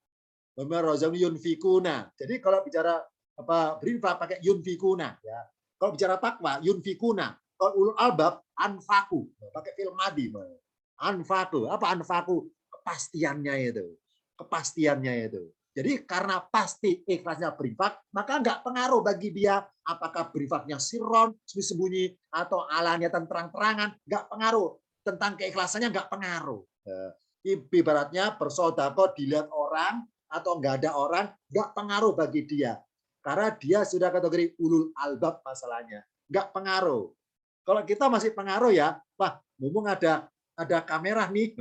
Speaker 1: wa mimma razaqnahum yunfikuna. Jadi kalau bicara berinfak pakai yunfikuna ya. Kalau bicara takwa yunfikuna. Kalau ulul albab anfaku, pakai fi'il madi. Anfaku, apa anfaku? Kepastiannya itu. Kepastiannya itu. Jadi karena pasti ikhlasnya berinfak, maka nggak pengaruh bagi dia apakah berinfaknya sirron, sembunyi, atau alanya terang-terangan, nggak pengaruh. Tentang keikhlasannya nggak pengaruh. Ibaratnya bersodako dilihat orang atau nggak ada orang, nggak pengaruh bagi dia. Karena dia sudah kategori ulul albab masalahnya. Nggak pengaruh. Kalau kita masih pengaruh ya, wah, mumpung ada kamera nih.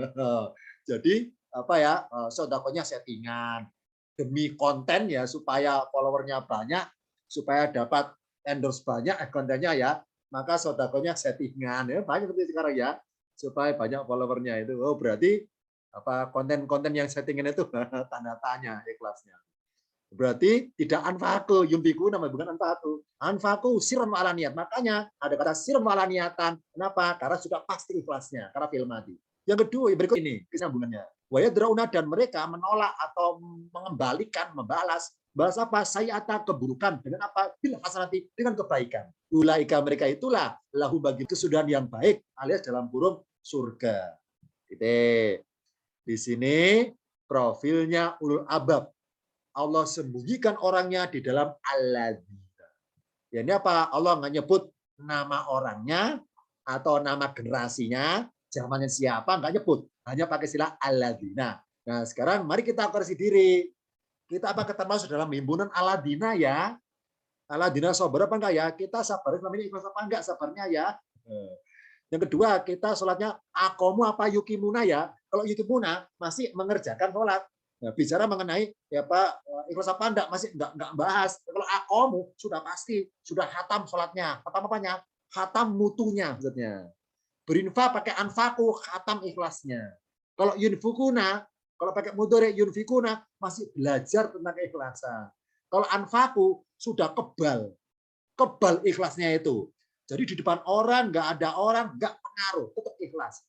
Speaker 1: Jadi sodakonya settingan demi konten ya, supaya followernya banyak, supaya dapat endorse banyak kontennya ya, maka sodakonya settingan ya, banyak seperti sekarang ya, supaya banyak followernya itu. Oh, berarti konten-konten yang settingan itu tanda tanya ikhlasnya. Berarti tidak anfaku, yumbiku namanya bukan anfaku. Anfaku sirran wa alaniyat. Makanya ada kata sirran wa alaniyatan. Kenapa? Karena sudah pasti ikhlasnya, karena fi'il madi. Yang kedua, berikut ini kesambungannya. Wa yadrauna, dan mereka menolak atau mengembalikan, membalas apa? Sayyata, keburukan dengan apa? Bil hasanati, dengan kebaikan. Ulaika, mereka itulah lahu bagi kesudahan yang baik, alias dalam kurung surga. Di sini profilnya ulul albab. Allah sembunyikan orangnya di dalam alladzina. Ya, ini apa? Allah nggak nyebut nama orangnya atau nama generasinya, zamannya siapa, nggak nyebut. Hanya pakai istilah alladzina. Nah, sekarang mari kita koreksi diri. Kita apakah termasuk dalam himpunan Aladina ya? Aladina sabar apa enggak ya? Kita sabar selama ini ikhlas apa enggak sabarnya ya? Yang kedua, kita sholatnya akomu apa yukimuna ya? Kalau yukimuna masih mengerjakan sholat. Nah, bicara mengenai ya Pak, ikhlas apa enggak masih enggak bahas. Kalau akomu sudah pasti sudah hatam sholatnya. Hatam apanya? Hatam mutunya maksudnya. Berinfa pakai anfaku, hatam ikhlasnya. Kalau yunfukuna, kalau pakai mudhari yunfikuna masih belajar tentang keikhlasan. Kalau anfaku sudah kebal ikhlasnya itu. Jadi di depan orang, nggak ada orang, nggak pengaruh, tetap ikhlas.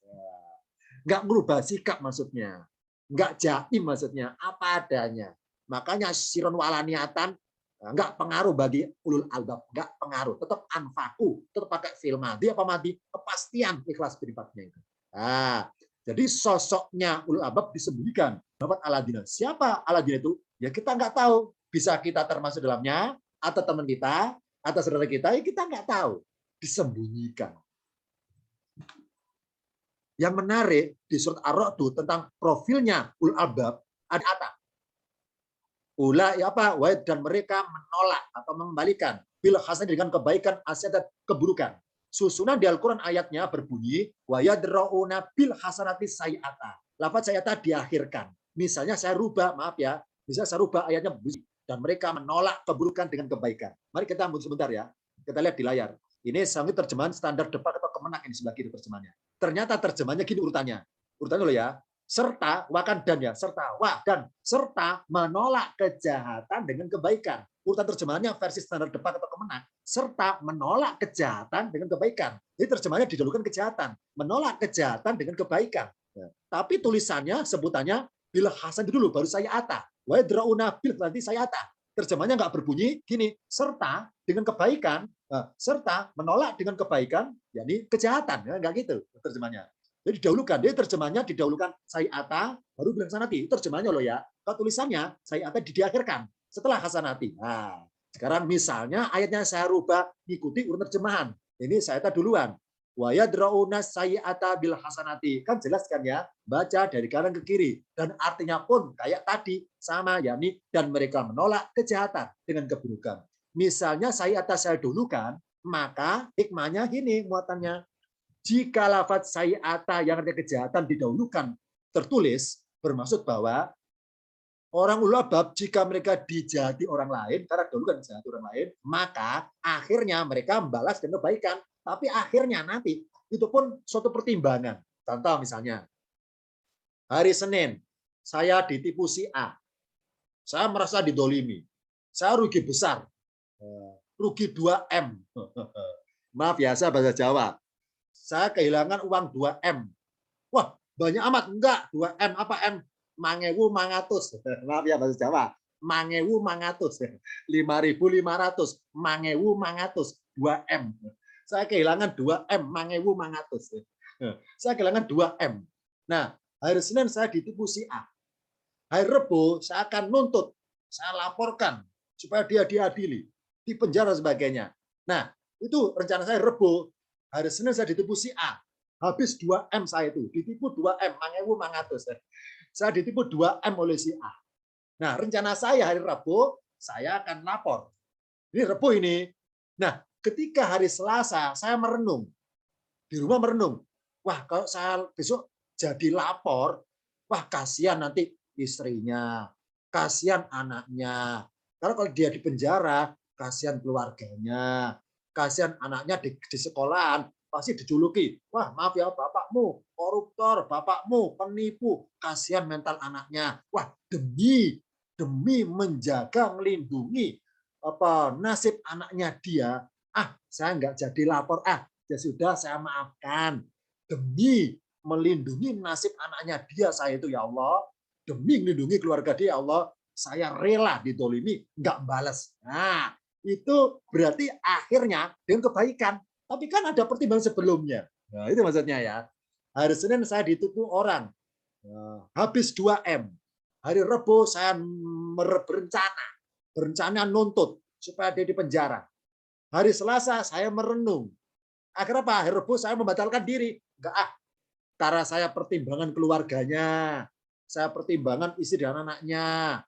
Speaker 1: Nggak merubah sikap maksudnya. Nggak jaim maksudnya, apa adanya. Makanya siron walaniatan nggak pengaruh bagi ulul albab, nggak pengaruh. Tetap anfaku, tetap pakai fil madi apa madi, kepastian ikhlas beribadatnya itu. Nah, jadi sosoknya ulul albab disembunyikan. Dapat Aladina. Siapa Aladina itu? Ya kita nggak tahu. Bisa kita termasuk dalamnya, atau teman kita, atau saudara kita, ya kita nggak tahu. Disembunyikan. Yang menarik di surat Ar-Ra'd tentang profilnya ulul albab ada kata ula ya apa wahid dan mereka menolak atau mengembalikan bil hasan dengan kebaikan asyad keburukan. Susunan di Al-Qur'an ayatnya berbunyi wa yadrauna bil hasanati sayiata. Lafaz sayiata diakhirkan. Misalnya saya rubah, maaf ya. Misalnya saya rubah ayatnya dan mereka menolak keburukan dengan kebaikan. Mari kita ambil sebentar ya. Kita lihat di layar. Ini sangat terjemahan standar Depak atau Kemenak ini sebelah kiri terjemahannya. Ternyata terjemahannya gini urutannya. Urutannya loh ya. Serta wakan dan ya, serta wah dan serta menolak kejahatan dengan kebaikan. Urutan terjemahannya versi standar Depak atau Kemenak, serta menolak kejahatan dengan kebaikan. Jadi terjemahannya didahulukan kejahatan, menolak kejahatan dengan kebaikan. Ya. Tapi tulisannya sebutannya bil hasan dulu baru saya ata. Wa yadrauna bil nanti saya ata. Terjemahnya nggak berbunyi gini, serta dengan kebaikan, serta menolak dengan kebaikan, yakni kejahatan, ya, nggak gitu terjemahnya. Jadi didahulukan, dia terjemahnya didahulukan sayata, baru bilang hasanati. Terjemahnya loh ya. Kalau tulisannya sayata diakhirkan setelah hasanati. Nah, sekarang misalnya ayatnya saya rubah ikuti urut terjemahan. Ini sayata duluan. Wa yadrauna sayata bil hasanati. Kan jelas kan ya? Baca dari kanan ke kiri dan artinya pun kayak tadi sama yakni dan mereka menolak kejahatan dengan keburukan. Misalnya sayata saya dulukan, maka hikmahnya gini muatannya. Jika lafaz sayi'ata yang artinya kejahatan didahulukan tertulis, bermaksud bahwa orang ulul albab jika mereka dijahati orang lain, karena dahulukan dijahati orang lain, maka akhirnya mereka membalas dengan kebaikan. Tapi akhirnya nanti itu pun suatu pertimbangan. Contoh misalnya, hari Senin saya ditipu si A, saya merasa didolimi, saya rugi besar, rugi 2M. Maaf ya, saya bahasa Jawa. Saya kehilangan uang 2M. Wah, banyak amat. Enggak, 2M. Apa M? Mangewu mangatus. Maaf ya bahasa Jawa. Mangewu mangatus. 5.500. Mangewu mangatus. 2M. Saya kehilangan 2M. Mangewu mangatus. Saya kehilangan 2M. Nah, hari Senin saya ditipu si A. Hari Rebo saya akan nuntut. Saya laporkan supaya dia diadili. Di penjara sebagainya. Nah, itu rencana saya Rebo. Hari Senin saya ditipu si A. Habis 2M saya itu. Ditipu 2M. Mangewu mangatus. Saya ditipu 2M oleh si A. Nah, rencana saya hari Rabu, saya akan lapor. Ini Rabu ini. Nah, ketika hari Selasa, saya merenung. Di rumah merenung. Wah, kalau saya besok jadi lapor, wah kasihan nanti istrinya. Kasihan anaknya. Karena kalau dia di penjara, kasihan keluarganya. Kasihan anaknya di sekolahan pasti dijuluki. Wah, maaf ya bapakmu koruptor, bapakmu penipu, kasihan mental anaknya. Wah, demi menjaga melindungi nasib anaknya dia, saya nggak jadi lapor, ya sudah saya maafkan. Demi melindungi nasib anaknya dia saya itu ya Allah, demi melindungi keluarga dia ya Allah, saya rela ditolimi, nggak balas. Nah, itu berarti akhirnya dengan kebaikan. Tapi kan ada pertimbangan sebelumnya. Nah, itu maksudnya ya. Hari Senin saya ditipu orang. Habis 2M. Hari Rabu saya berencana nuntut supaya dia di penjara. Hari Selasa saya merenung. Akhirnya apa? Hari Rabu saya membatalkan diri. Enggak, karena saya pertimbangan keluarganya. Saya pertimbangan istri dan anaknya.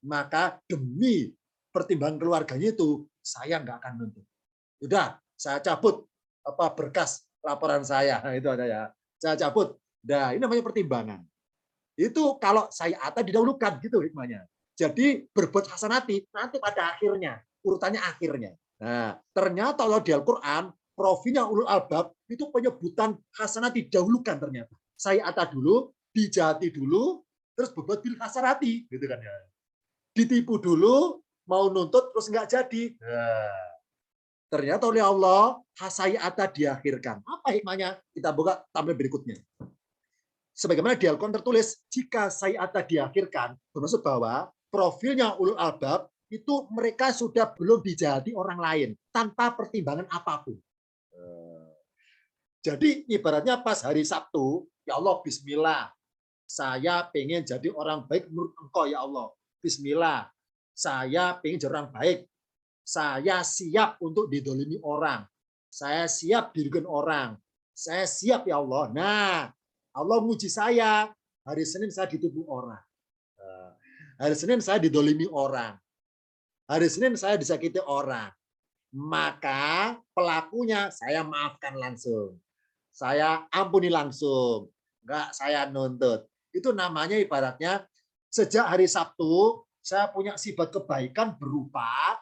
Speaker 1: maka demi pertimbangan keluarganya itu saya nggak akan nuntut. Udah, saya cabut berkas laporan saya. Nah, itu ada ya. Saya cabut. Nah, ini namanya pertimbangan. Itu kalau saya Atta didahulukan gitu hikmahnya. Jadi berbuat hasanati nanti pada akhirnya, urutannya akhirnya. Nah, ternyata kalau di Al-Qur'an profilnya ulul albab itu penyebutan hasanati didahulukan ternyata. Saya Atta dulu, dijati dulu, terus berbuat bil hasanati gitu kan ya. Ditipu dulu, mau nuntut terus nggak jadi. Nah, ternyata oleh Allah hasayata diakhirkan. Apa hikmahnya? Kita buka tampil berikutnya. Sebagaimana di Al-Quran tertulis, jika sayata diakhirkan, bermaksud bahwa profilnya ulul albab itu mereka sudah belum dijahati orang lain tanpa pertimbangan apapun. Jadi ibaratnya pas hari Sabtu, ya Allah bismillah, saya pengen jadi orang baik menurut Engkau ya Allah. Bismillah, saya pengen jadi orang baik. Saya siap untuk didolimi orang. Saya siap dirugikan orang. Saya siap ya Allah. Nah, Allah muji saya. Hari Senin saya ditipu orang. Hari Senin saya didolimi orang. Hari Senin saya disakiti orang. Maka pelakunya saya maafkan langsung. Saya ampuni langsung. Enggak saya nuntut. Itu namanya ibaratnya sejak hari Sabtu saya punya sifat kebaikan berupa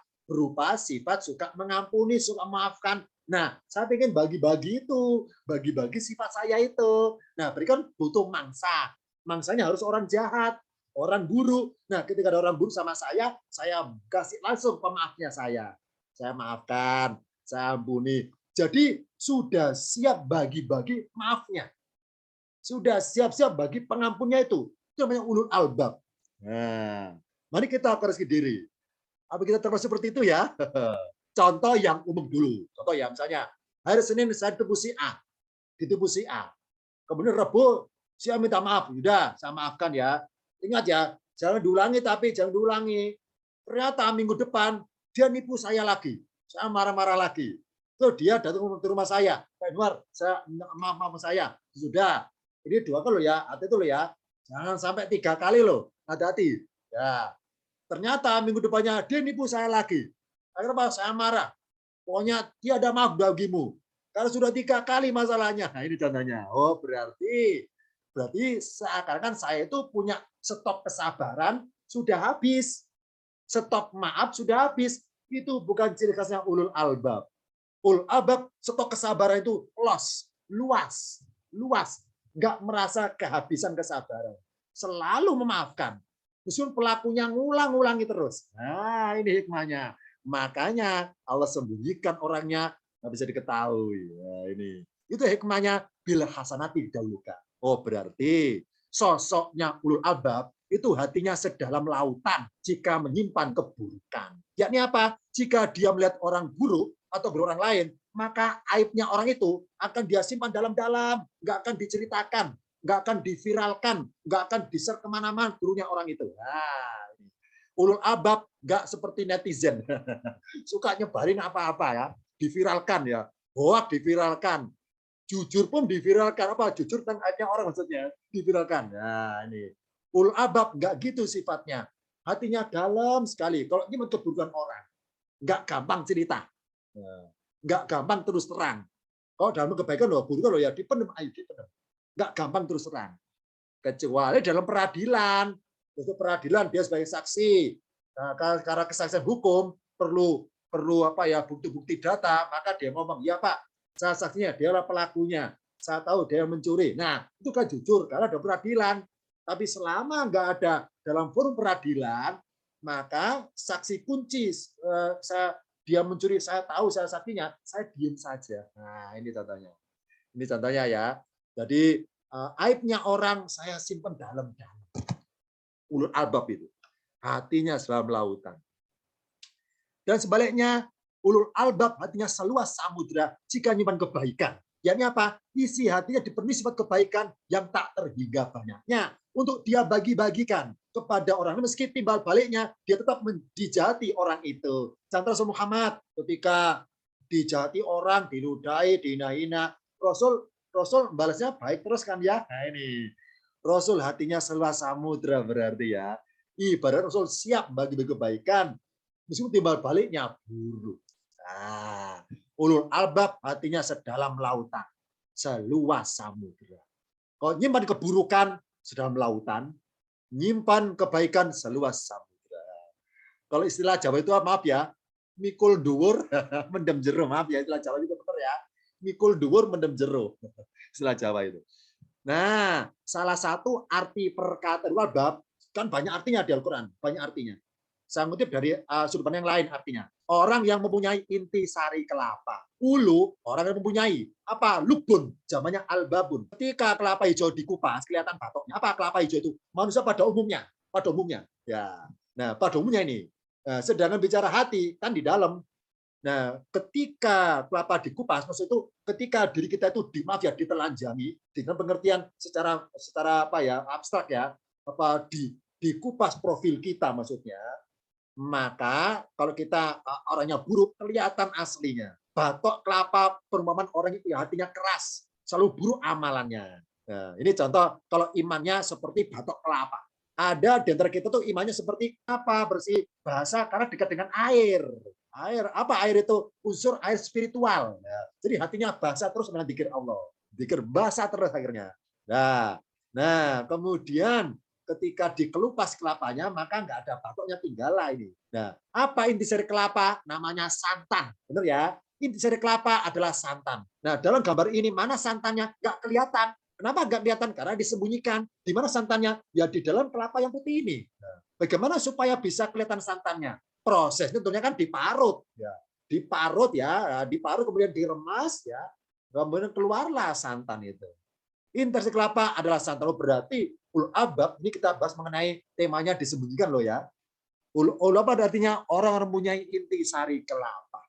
Speaker 1: sifat suka mengampuni, suka memaafkan. Nah, saya ingin bagi-bagi itu, bagi-bagi sifat saya itu. Nah, berikan butuh mangsa. Mangsanya harus orang jahat, orang buruk. Nah, ketika ada orang buruk sama saya kasih langsung pemaafnya saya. Saya maafkan, saya ampuni. Jadi sudah siap bagi-bagi maafnya. Sudah siap-siap bagi pengampunnya itu. Itu namanya ulul albab. Nah, mari kita koreksi diri. Apa kita termasuk seperti itu ya? Contoh yang umum dulu. Contoh ya, misalnya hari Senin saya ditipu si A. Kemudian Rabu si A minta maaf. Sudah, saya maafkan ya. Ingat ya, jangan diulangi tapi jangan diulangi. Ternyata minggu depan dia nipu saya lagi. Saya marah-marah lagi. Terus dia datang ke rumah saya. Pak Edward, saya maaf saya. Sudah, ini 2 kali loh ya. Hati itu loh ya. Jangan sampai 3 kali loh. Hati-hati. Ya, ternyata minggu depannya dia nipu saya lagi. Akhirnya apa? Saya marah. Pokoknya dia ada maaf bagimu. Kalau sudah 3 kali masalahnya. Nah, ini contohnya. Oh, berarti seakan-akan saya itu punya stok kesabaran sudah habis. Stok maaf sudah habis. Itu bukan ciri khasnya ulul albab. Ulul albab stok kesabaran itu luas. Nggak merasa kehabisan kesabaran. Selalu memaafkan. Meskipun pelakunya ngulang-ngulangi terus. Nah, ini hikmahnya. Makanya Allah sembunyikan orangnya nggak bisa diketahui. Nah, ini. Itu hikmahnya bila hasanati didahulukan. Oh, berarti sosoknya ulul albab itu hatinya sedalam lautan jika menyimpan keburukan. Yakni apa? Jika dia melihat orang buruk atau orang lain, maka aibnya orang itu akan dia simpan dalam-dalam, nggak akan diceritakan, nggak akan diviralkan, nggak akan di-share kemana-mana buruknya orang itu. Nah, ulul albab nggak seperti netizen, suka nyebarin apa-apa ya, diviralkan ya, hoak diviralkan, jujur pun diviralkan, apa jujur tentang aibnya orang maksudnya diviralkan. Nah, ini ulul albab nggak gitu sifatnya, hatinya dalam sekali. Kalau ini keburukan orang, nggak gampang cerita, nggak gampang terus terang. Kalau dalam kebaikan loh, burukan loh ya dipendem, ayo dipendem. Nggak gampang terus terang. Kecuali dalam peradilan. Untuk peradilan dia sebagai saksi. Nah, karena kesaksian hukum perlu apa ya bukti-bukti data, maka dia ngomong, "Ya Pak, saya saksinya, dia adalah pelakunya. Saya tahu dia mencuri." Nah, itu kan jujur karena ada peradilan. Tapi selama nggak ada dalam forum peradilan, maka saksi kunci dia mencuri, saya tahu saya saksinya, saya diam saja. Nah, ini contohnya. Ini contohnya ya. Jadi aibnya orang saya simpan dalam-dalam. Ulul albab itu. Hatinya dalam lautan. Dan sebaliknya, ulul albab hatinya seluas samudra jika nyimpan kebaikan. Yakni apa? Isi hatinya dipenuhi sifat kebaikan yang tak terhingga banyaknya. Untuk dia bagi-bagikan kepada orang. Meski timbal baliknya, dia tetap dijahati orang itu. Contoh Rasul Muhammad ketika dijahati orang, diludahi, dihina-hina. Rasul balasnya baik terus kan ya. Nah ini. Rasul hatinya seluas samudra berarti ya. Ibarat Rasul siap bagi-bagi kebaikan, meskipun timbal baliknya buruk. Nah, ulul albab artinya sedalam lautan, seluas samudera. Kalau nyimpan keburukan sedalam lautan, nyimpan kebaikan seluas samudera. Kalau istilah Jawa itu maaf ya, mikul dhuwur mendem jero, maaf ya istilah Jawa itu benar ya. Mikul dhuwur mendem jero. Istilah Jawa itu. Nah, salah satu arti perkataan bab kan banyak artinya di Al-Qur'an, banyak artinya. Saya ngutip dari sudut pandang yang lain artinya. Orang yang mempunyai inti sari kelapa. Ulu, orang yang mempunyai apa? Lubun, zamannya albabun. Ketika kelapa hijau dikupas, kelihatan batoknya. Apa kelapa hijau itu? Manusia pada umumnya, pada umumnya. Ya. Nah, pada umumnya ini. Nah, sedangkan bicara hati kan di dalam. Nah, ketika kelapa dikupas, maksud itu ketika diri kita itu maaf ya ditelanjangi dengan pengertian secara apa ya abstrak ya, apa dikupas profil kita maksudnya, maka kalau kita orangnya buruk kelihatan aslinya. Batok kelapa perumpamaan orang itu ya hatinya keras, selalu buruk amalannya. Nah, ini contoh kalau imannya seperti batok kelapa. Ada di antara kita tuh imannya seperti apa? Bersih bahasa karena dekat dengan air. Air apa air itu? Unsur air spiritual. Nah, jadi hatinya basah terus dengan zikir Allah. Zikir basah terus akhirnya. Nah, kemudian ketika dikelupas kelapanya maka nggak ada batoknya tinggal lah ini. Nah, apa inti dari kelapa? Namanya santan. Benar ya? Inti dari kelapa adalah santan. Nah, dalam gambar ini mana santannya? Nggak kelihatan. Kenapa nggak kelihatan? Karena disembunyikan. Di mana santannya? Ya di dalam kelapa yang putih ini. Nah, bagaimana supaya bisa kelihatan santannya? Prosesnya tentunya kan diparut. Ya. Diparut ya, diparut kemudian diremas ya. Kemudian keluarlah santan itu. Inti kelapa adalah santan. Berarti ulul albab ini kita bahas mengenai temanya disembunyikan loh ya. Ulul albab artinya orang yang mempunyai inti sari kelapa.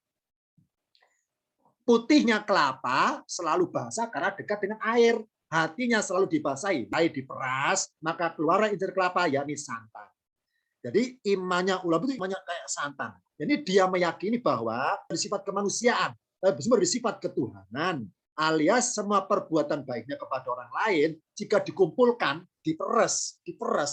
Speaker 1: Putihnya kelapa selalu basah karena dekat dengan air. Hatinya selalu dibasahi, air diperas, maka keluarlah inti kelapa yakni santan. Jadi imannya ulama itu imannya kayak santan. Jadi dia meyakini bahwa bersifat kemanusiaan, tapi bersifat ketuhanan, alias semua perbuatan baiknya kepada orang lain jika dikumpulkan, diperas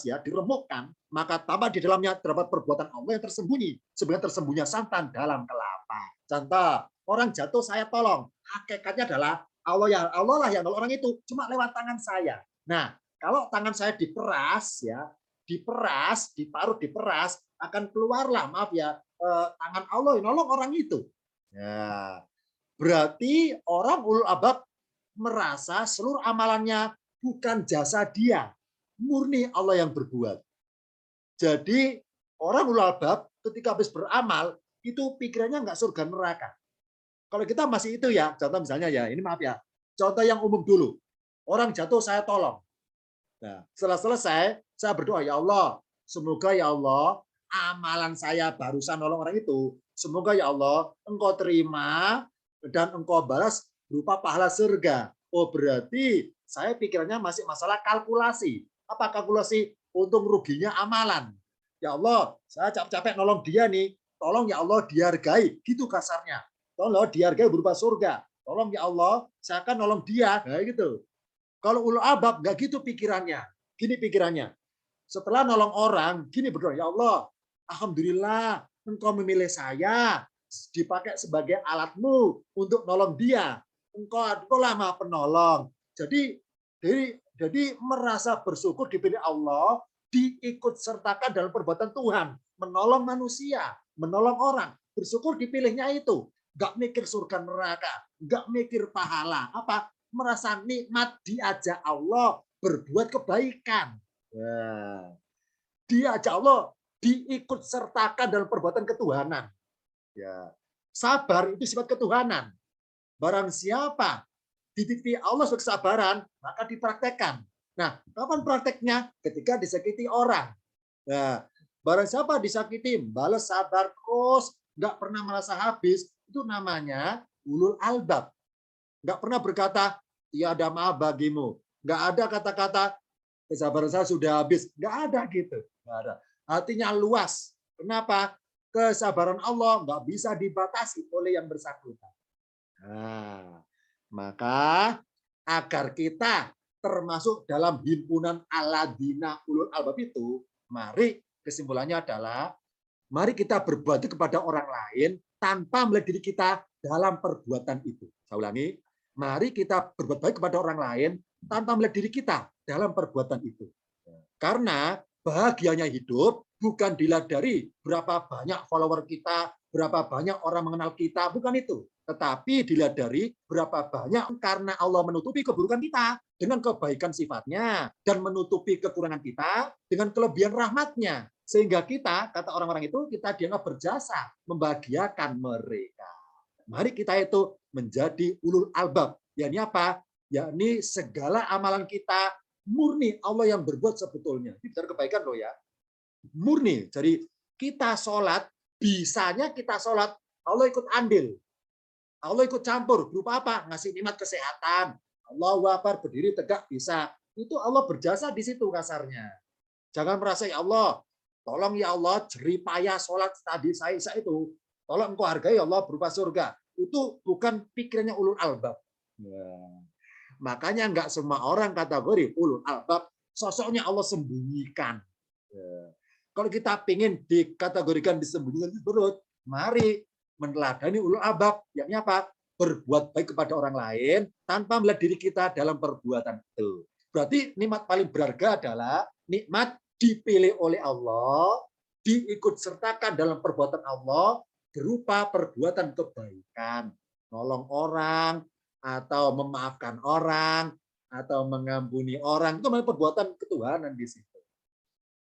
Speaker 1: ya, diremukkan, maka tampak di dalamnya terdapat perbuatan Allah yang tersembunyi, sebenarnya tersembunyi santan dalam kelapa. Contoh, orang jatuh saya tolong, hakikatnya adalah Allah lah yang nolong orang itu, cuma lewat tangan saya. Nah, kalau tangan saya diperas ya, diparut, diperas, akan keluarlah, maaf ya, tangan Allah yang nolong orang itu. Ya, berarti orang ulul albab merasa seluruh amalannya bukan jasa dia, murni Allah yang berbuat. Jadi orang ulul albab ketika habis beramal itu pikirannya nggak surga neraka. Kalau kita masih itu ya, contoh misalnya ya, ini maaf ya, contoh yang umum dulu. Orang jatuh saya tolong. Nah, setelah selesai, saya berdoa, ya Allah, semoga ya Allah, amalan saya barusan nolong orang itu, semoga ya Allah, Engkau terima dan Engkau balas berupa pahala surga. Oh, berarti saya pikirannya masih masalah kalkulasi. Apa kalkulasi? Untung ruginya amalan. Ya Allah, saya capek-capek nolong dia nih, tolong ya Allah dihargai, gitu kasarnya. Tolong dihargai berupa surga. Tolong ya Allah, saya akan nolong dia, nah gitu. Kalau ulul albab nggak gitu pikirannya. Gini pikirannya. Setelah nolong orang, gini berdoa, ya Allah, alhamdulillah Engkau memilih saya dipakai sebagai alatmu untuk nolong dia. Engkau lah Maha Penolong. Jadi merasa bersyukur dipilih Allah, diikut sertakan dalam perbuatan Tuhan, menolong manusia, menolong orang. Bersyukur dipilihnya itu. Nggak mikir surga neraka, nggak mikir pahala. Apa? Merasa nikmat diajak Allah berbuat kebaikan. Nah, diajak Allah diikut sertakan dalam perbuatan ketuhanan. Ya, sabar itu sifat ketuhanan. Barang siapa dititipi Allah sebagai kesabaran, maka dipraktekkan. Nah, kapan prakteknya? Ketika disakiti orang. Nah, barang siapa disakiti, balas sabar terus, nggak pernah merasa habis, itu namanya ulul albab. Nggak pernah berkata, tiada maaf bagimu. Nggak ada kata-kata, kesabaran saya sudah habis. Nggak ada gitu. Nggak ada. Hatinya luas. Kenapa? Kesabaran Allah nggak bisa dibatasi oleh yang bersangkutan. Nah, maka agar kita termasuk dalam himpunan aladina ulul albab itu, mari kesimpulannya adalah mari kita berbuat kepada orang lain tanpa melihat diri kita dalam perbuatan itu. Saya ulangi, mari kita berbuat baik kepada orang lain tanpa melihat diri kita dalam perbuatan itu. Karena bahagianya hidup bukan dilihat dari berapa banyak follower kita, berapa banyak orang mengenal kita, bukan itu. Tetapi dilihat dari berapa banyak karena Allah menutupi keburukan kita dengan kebaikan sifatnya dan menutupi kekurangan kita dengan kelebihan rahmatnya. Sehingga kita, kata orang-orang itu, kita dianggap berjasa membahagiakan mereka. Mari kita itu menjadi ulul albab. Yakni apa? Yakni segala amalan kita murni Allah yang berbuat sebetulnya. Ini bicara kebaikan loh ya. Murni. Jadi kita sholat, bisanya kita sholat, Allah ikut andil. Allah ikut campur. Berupa apa? Ngasih nikmat kesehatan. Allahu Akbar, berdiri tegak bisa. Itu Allah berjasa di situ kasarnya. Jangan merasa, ya Allah, tolong ya Allah, jerih payah sholat tadi saya itu. Tolong engkau hargai Allah berupa surga. Itu bukan pikirannya ulul albab. Ya. Makanya enggak semua orang kategori ulul albab, sosoknya Allah sembunyikan. Ya. Kalau kita ingin dikategorikan disembunyikan terus, mari meneladani ulul albab, yakni apa? Berbuat baik kepada orang lain tanpa melihat diri kita dalam perbuatan itu. Berarti nikmat paling berharga adalah nikmat dipilih oleh Allah, diikut sertakan dalam perbuatan Allah berupa perbuatan kebaikan, nolong orang, atau memaafkan orang, atau mengampuni orang, itu memang perbuatan ketuhanan di situ.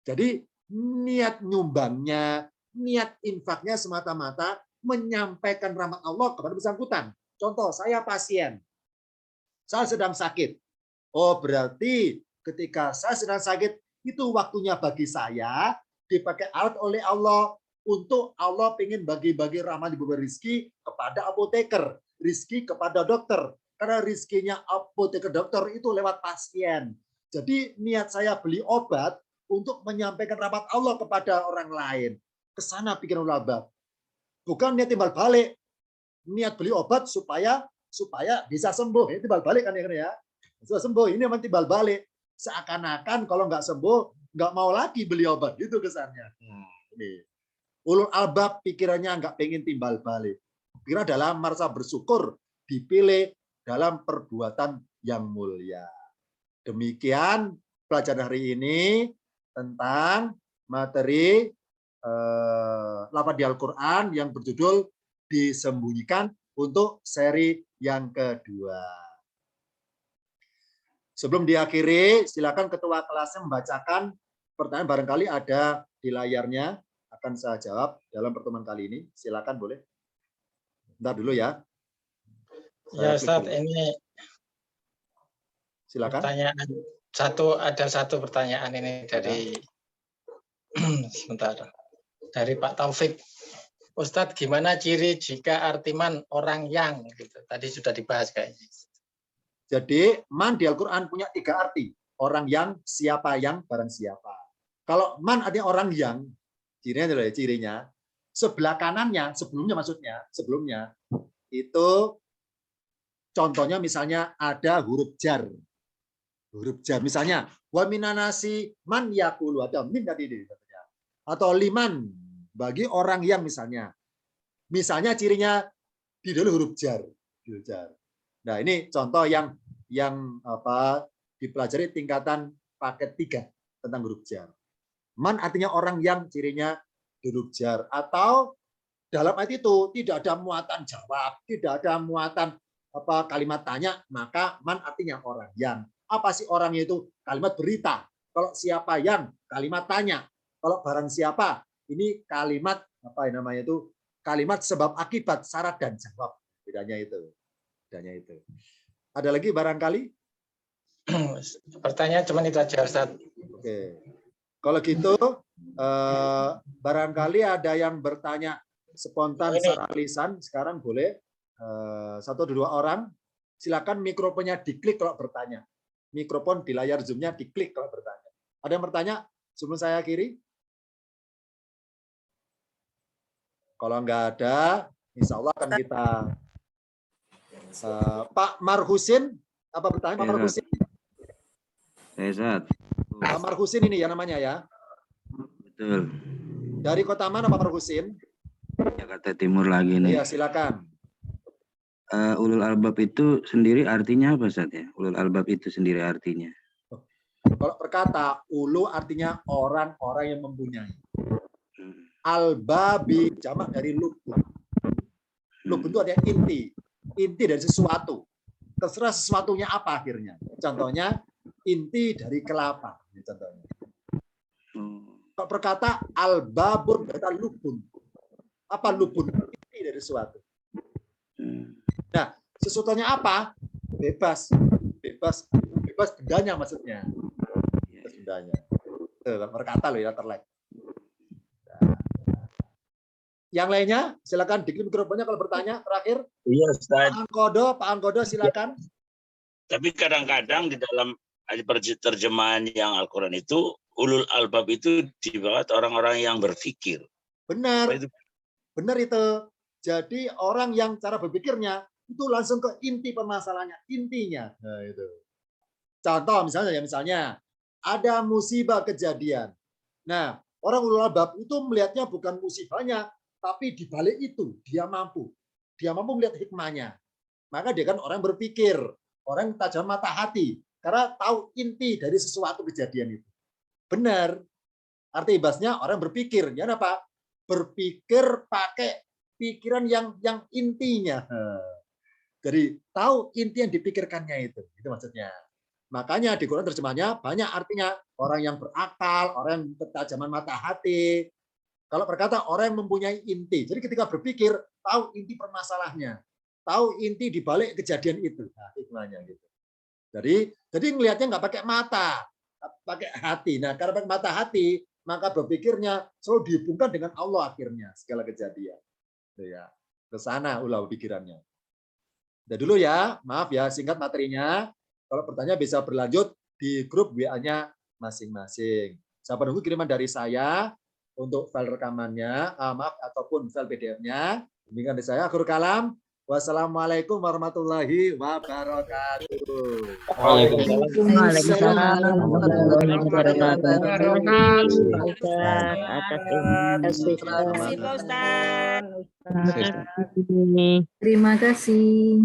Speaker 1: Jadi niat nyumbangnya, niat infaknya semata-mata menyampaikan rahmat Allah kepada bersangkutan. Contoh, saya pasien, saya sedang sakit. Oh, berarti ketika saya sedang sakit, itu waktunya bagi saya dipakai alat oleh Allah untuk Allah ingin bagi-bagi rahmat diberi rezeki kepada apoteker, rezeki kepada dokter. Karena rezekinya apoteker dokter itu lewat pasien. Jadi niat saya beli obat untuk menyampaikan rahmat Allah kepada orang lain. Kesana pikiran ulama. Bukan niat timbal balik. Niat beli obat supaya bisa sembuh. Ini timbal balik kan ya. Sudah sembuh, ini memang timbal balik. Seakan-akan kalau nggak sembuh, nggak mau lagi beli obat. Gitu kesannya. Ini. Ulul albab pikirannya nggak pengen timbal balik. Pikiran adalah merasa bersyukur dipilih dalam perbuatan yang mulia. Demikian pelajaran hari ini tentang materi lafaz di Al-Quran yang berjudul disembunyikan untuk seri yang kedua. Sebelum diakhiri, silakan ketua kelasnya membacakan pertanyaan, barangkali ada di layarnya, akan saya jawab dalam pertemuan kali ini. Silakan boleh. Bentar dulu ya.
Speaker 3: Ya Ustaz, ini
Speaker 1: silakan.
Speaker 3: Pertanyaan ada satu pertanyaan ini dari sebentar. Dari Pak Taufik. Ustadz, gimana ciri jika artiman orang yang gitu? Tadi sudah dibahas kayaknya.
Speaker 1: Jadi man di Al-Quran punya 3 arti. Orang yang, siapa yang, barang siapa. Kalau man artinya orang yang, cirinya sebelah kanannya, sebelumnya itu contohnya misalnya ada huruf jar. Huruf jar misalnya wa minanasi man yaqulu, ada min tadi atau liman bagi orang yang misalnya cirinya di dulu huruf jar. Nah, ini contoh yang dipelajari tingkatan paket 3 tentang huruf jar. Man artinya orang yang, cirinya huruf jar, atau dalam ayat itu tidak ada muatan jawab, tidak ada muatan kalimat tanya, maka man artinya orang yang. Apa sih orangnya itu? Kalimat berita. Kalau siapa yang, kalimat tanya. Kalau barang siapa, ini kalimat kalimat sebab akibat, syarat dan jawab. Bedanya itu. Ada lagi barangkali?
Speaker 3: Pertanyaan cuma itu aja, Ustaz.
Speaker 1: Oke. Kalau gitu barangkali ada yang bertanya spontan secara lisan, sekarang boleh 1 atau 2 orang. Silakan mikrofonnya diklik kalau bertanya. Mikrofon di layar Zoom-nya diklik kalau bertanya. Ada yang bertanya sebelum saya akhiri? Kalau nggak ada, insya Allah akan kita Pak Marhusin, apa bertanya Pak Marhusin?
Speaker 4: Pak
Speaker 1: Marhusin ini ya namanya ya.
Speaker 4: Betul.
Speaker 1: Dari kota mana Pak Husin?
Speaker 4: Jakarta Timur lagi nih.
Speaker 1: Iya, silakan.
Speaker 4: Ulul albab itu sendiri artinya apa, Ustaz ya? Ulul albab itu sendiri artinya.
Speaker 1: Kalau berkata ulu artinya orang-orang yang mempunyai. Albabi jamak dari lubun. Lubun itu artinya inti. Inti dari sesuatu. Terserah sesuatunya apa akhirnya. Contohnya inti dari kelapa. Contohnya. Kalau berkata albabun berkata lubun. Apa lubun? Inti dari sesuatu. Nah, sesuatunya apa? Bebas. Bebas bendanya maksudnya. Bebas bendanya. Berkata loh ya, terlek. Yang lainnya, silakan diklik mikrofonnya kalau bertanya. Terakhir,
Speaker 5: Iya, Ustaz.
Speaker 1: Pak Anggodo, silakan.
Speaker 5: Tapi kadang-kadang di dalam terjemahan yang Al-Quran itu, ulul albab itu dibawa orang-orang yang berpikir.
Speaker 1: Benar,
Speaker 5: Itu
Speaker 1: benar itu. Jadi orang yang cara berpikirnya itu langsung ke inti permasalahannya, intinya. Nah, itu. Contoh misalnya ada musibah kejadian. Nah, orang ulul albab itu melihatnya bukan musibahnya, tapi di balik itu dia mampu melihat hikmahnya. Maka dia kan orang berpikir, orang tajam mata hati, karena tahu inti dari sesuatu kejadian itu. Benar. Arti ibasnya orang berpikir, ya apa? Berpikir pakai pikiran yang intinya. Jadi tahu inti yang dipikirkannya itu maksudnya. Makanya di Quran terjemahnya banyak artinya orang yang berakal, orang yang ketajaman mata hati. Kalau berkata orang yang mempunyai inti. Jadi ketika berpikir tahu inti permasalahannya, tahu inti di balik kejadian itu. Nah, hikmahnya gitu. Jadi ngelihatnya nggak pakai mata, pakai hati. Nah, karena pakai mata hati, maka berpikirnya selalu dihubungkan dengan Allah akhirnya segala kejadian. Ya, ke sana ulah pikirannya. Udah dulu ya, maaf ya, singkat materinya. Kalau bertanya bisa berlanjut di grup WA-nya masing-masing. Saya menunggu kiriman dari saya untuk file rekamannya, ataupun file PDF-nya. Demikian dari saya, akhir kalam. Wassalamualaikum warahmatullahi wabarakatuh.
Speaker 2: Waalaikumsalam warahmatullahi wabarakatuh. Atas
Speaker 6: Terima kasih, Pak Ustaz.
Speaker 2: Terima kasih.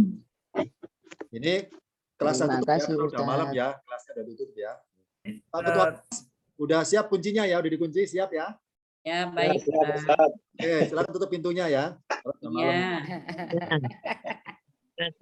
Speaker 1: Ini kelasnya
Speaker 2: Terima
Speaker 1: tutup ya,
Speaker 2: kasih,
Speaker 1: karena udah
Speaker 2: Ustaz.
Speaker 1: malam ya. Kelasnya udah tutup ya. Pak Ketua, udah siap kuncinya ya, udah dikunci, siap ya?
Speaker 6: Ya, baik, Pak.
Speaker 1: Oke, silakan tutup pintunya ya. Kalau udah malam.
Speaker 6: Ya.